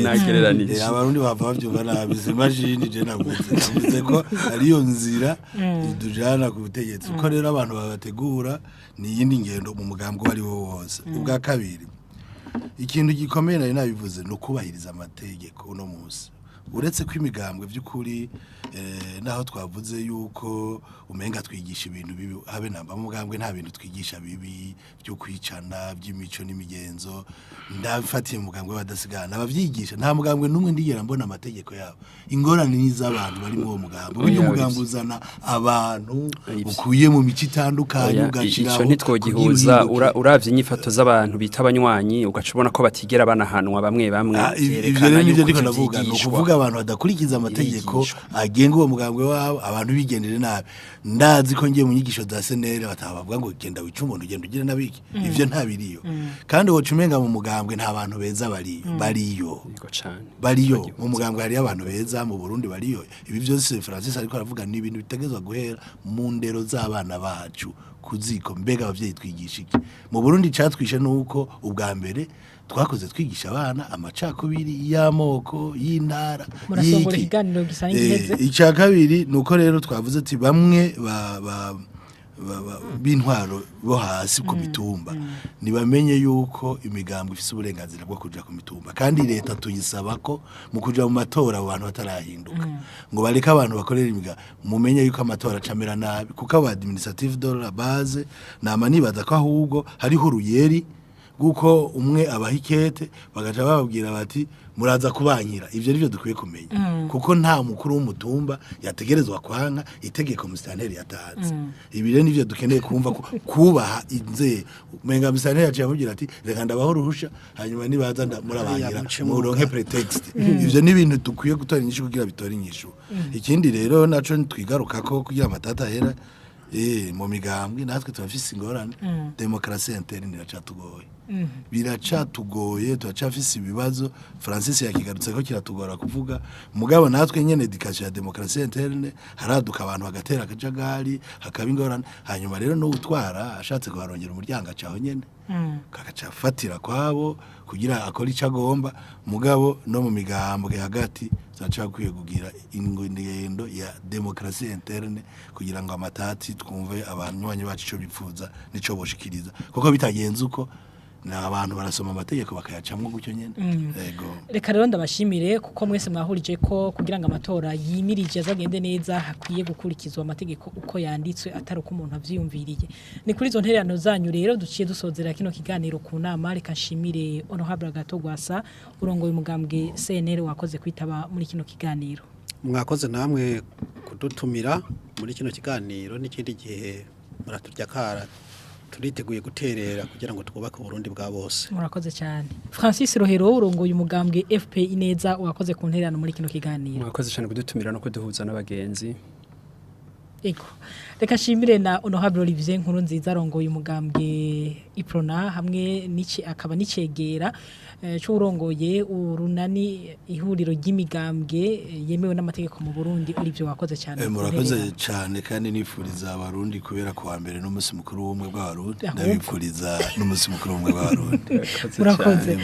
[SPEAKER 2] nagereranije
[SPEAKER 3] abarundi bava bavyumva nabi imashini je navuze ko ari yo nzira idujana ku butegetsi uko rero abantu babategura ni yindi ngendo mu mugambwe wari wo wose ubwa kabiri ikintu gikomeye nari nabivuze no kubahiriza amategeko uno munsi uretse ko imigambwe by'ukuri naho twavuze yuko umenga twigisha ibintu bibi habe namba mugambwe nta bintu twigisha bibi byo kwicana by'imico n'imigenzo ndafatiye mugambwe badasigana abavyigisha nta mugambwe numwe ndigera mbona amategeko yabo ingorane n'iz'abantu bari mu mugambwe uyu mugambwe uzana abantu ukuye mu mico itandukanye ugashira
[SPEAKER 2] ico ntitwogihuza uravye inyifato z'abantu bita abanywanyi ugacubona ko batigera banahanwa bamwe
[SPEAKER 3] yerekana yuko ndiko navuga no kuvuga abantu badakurikiza amategeko agenga uwo mugambwe wabo abantu bigendere nabi ndazi ko ngiye mu nyigisho za senere batabavuga ngo genda wica umuntu ugenda ugire nabiki ivyo ntabiriyo kandi wo cumenga mu mugambwe nta bantu beza bariyo mu mugambwe hari abantu beza mu Burundi bariyo ibi byose Francis ariko aravuga ni ibintu bitegezwa guhera mu ndero z'abana bacu kuziko mbega abavyeyi twigisha iki mu Burundi catwishe nuko ubwa mbere twakoze twigisha abana amacakubiri y'amoko y'intara
[SPEAKER 4] y'iki
[SPEAKER 3] icya kabiri nuko rero twavuze ati bamwe b'intwaro bo hasi ku mitumba nibamenye yuko imigambwe ifise uburenganzira bwo kuja ku mitumba kandi leta tuyisaba ko mu kuja mu matora abantu batarahinduka ngo bareka abantu bakorera imiga mumenye yuko amatora acamera nabi kuko aba administrative de la base nama nibaza ko ahubwo hariho uruyeri guko umwe abahikete bagaca bababwira bati muraza kubankira ivyo nivyo dukwiye kumenya kuko nta mukuru w'umutumba yategerezwa kwanka itegeko musitanteri yatanze ibi rero nivyo dukeneye kumva kubaha inze menga musitanteri yaciye amubwira ati reka ndabaho ruhusha hanyuma nibaza murabangira muronke pretext ivyo ni ibintu dukwiye gutora inyishu kugira bitore inyishu ikindi rero naco twigaruka ko kugira amatata hera mu migambwe natwe turafise ingorane demokrasi interne iracatugoye biracatugoye turacafise ibibazo Francis yakigarutse ko kiratugora kuvuga mugabo natwe nyene education ya demokrasi interne haraduka abantu bagatera akajagari hakaba ingorane hanyuma rero no gutwara ashatse kubarongera umuryango acaho nyene kagaca fatira kwabo kugira akora icagomba mugabo no mu migambwe hagati zacakwiye kugira ingendo ya demokrasi interne kugira ngo amatati twumve abanywanyi bacu ico bipfuza nico boshikiriza kuko bitagenze uko na abantu barasoma amategeko bakayacamwe gucyo nyene yego
[SPEAKER 4] reka rero ndabashimire kuko mwese mwahurije ko kugira ngo amatora yimirije azagende neza hakwiye gukurikizwa amategeko uko yanditswe atari uko umuntu avyiyumviriye ni kuri zo ntererano zanyu rero duciye dusozera kino kiganiro ku nama reka nshimire honorable Gatogwasa urongoye umugambwe CNL wakoze kwitaba muri kino kiganiro
[SPEAKER 1] mwakoze namwe kudutumira muri kino kiganiro n'ikindi gihe muraturya kara turiteguye guterera kugira ngo twubake Burundi bwa bose
[SPEAKER 4] murakoze cyane Francis Rohero urongoye umugambwe FP ineza wakoze ku ntererano muri kino kiganiro
[SPEAKER 2] mwakoze cyane kudutumira no kuduhuza n'abagenzi
[SPEAKER 4] ego reka nshimire na honorable Olivier Nkuru nziza arongoye umugambwe Iprona hamwe n'iki akaba nicegera cy'urongoye urunani ihuriro ry'imigambwe yemewe n'amategeko mu Burundi Olivier wakoze cyane
[SPEAKER 3] murakoze cyane kandi nifuriza abarundi kubera kwa mbere n'umunsi mukuru w'umwe bw'abarundi ndabifuriza n'umunsi mukuru w'umwe bw'abarundi
[SPEAKER 4] murakoze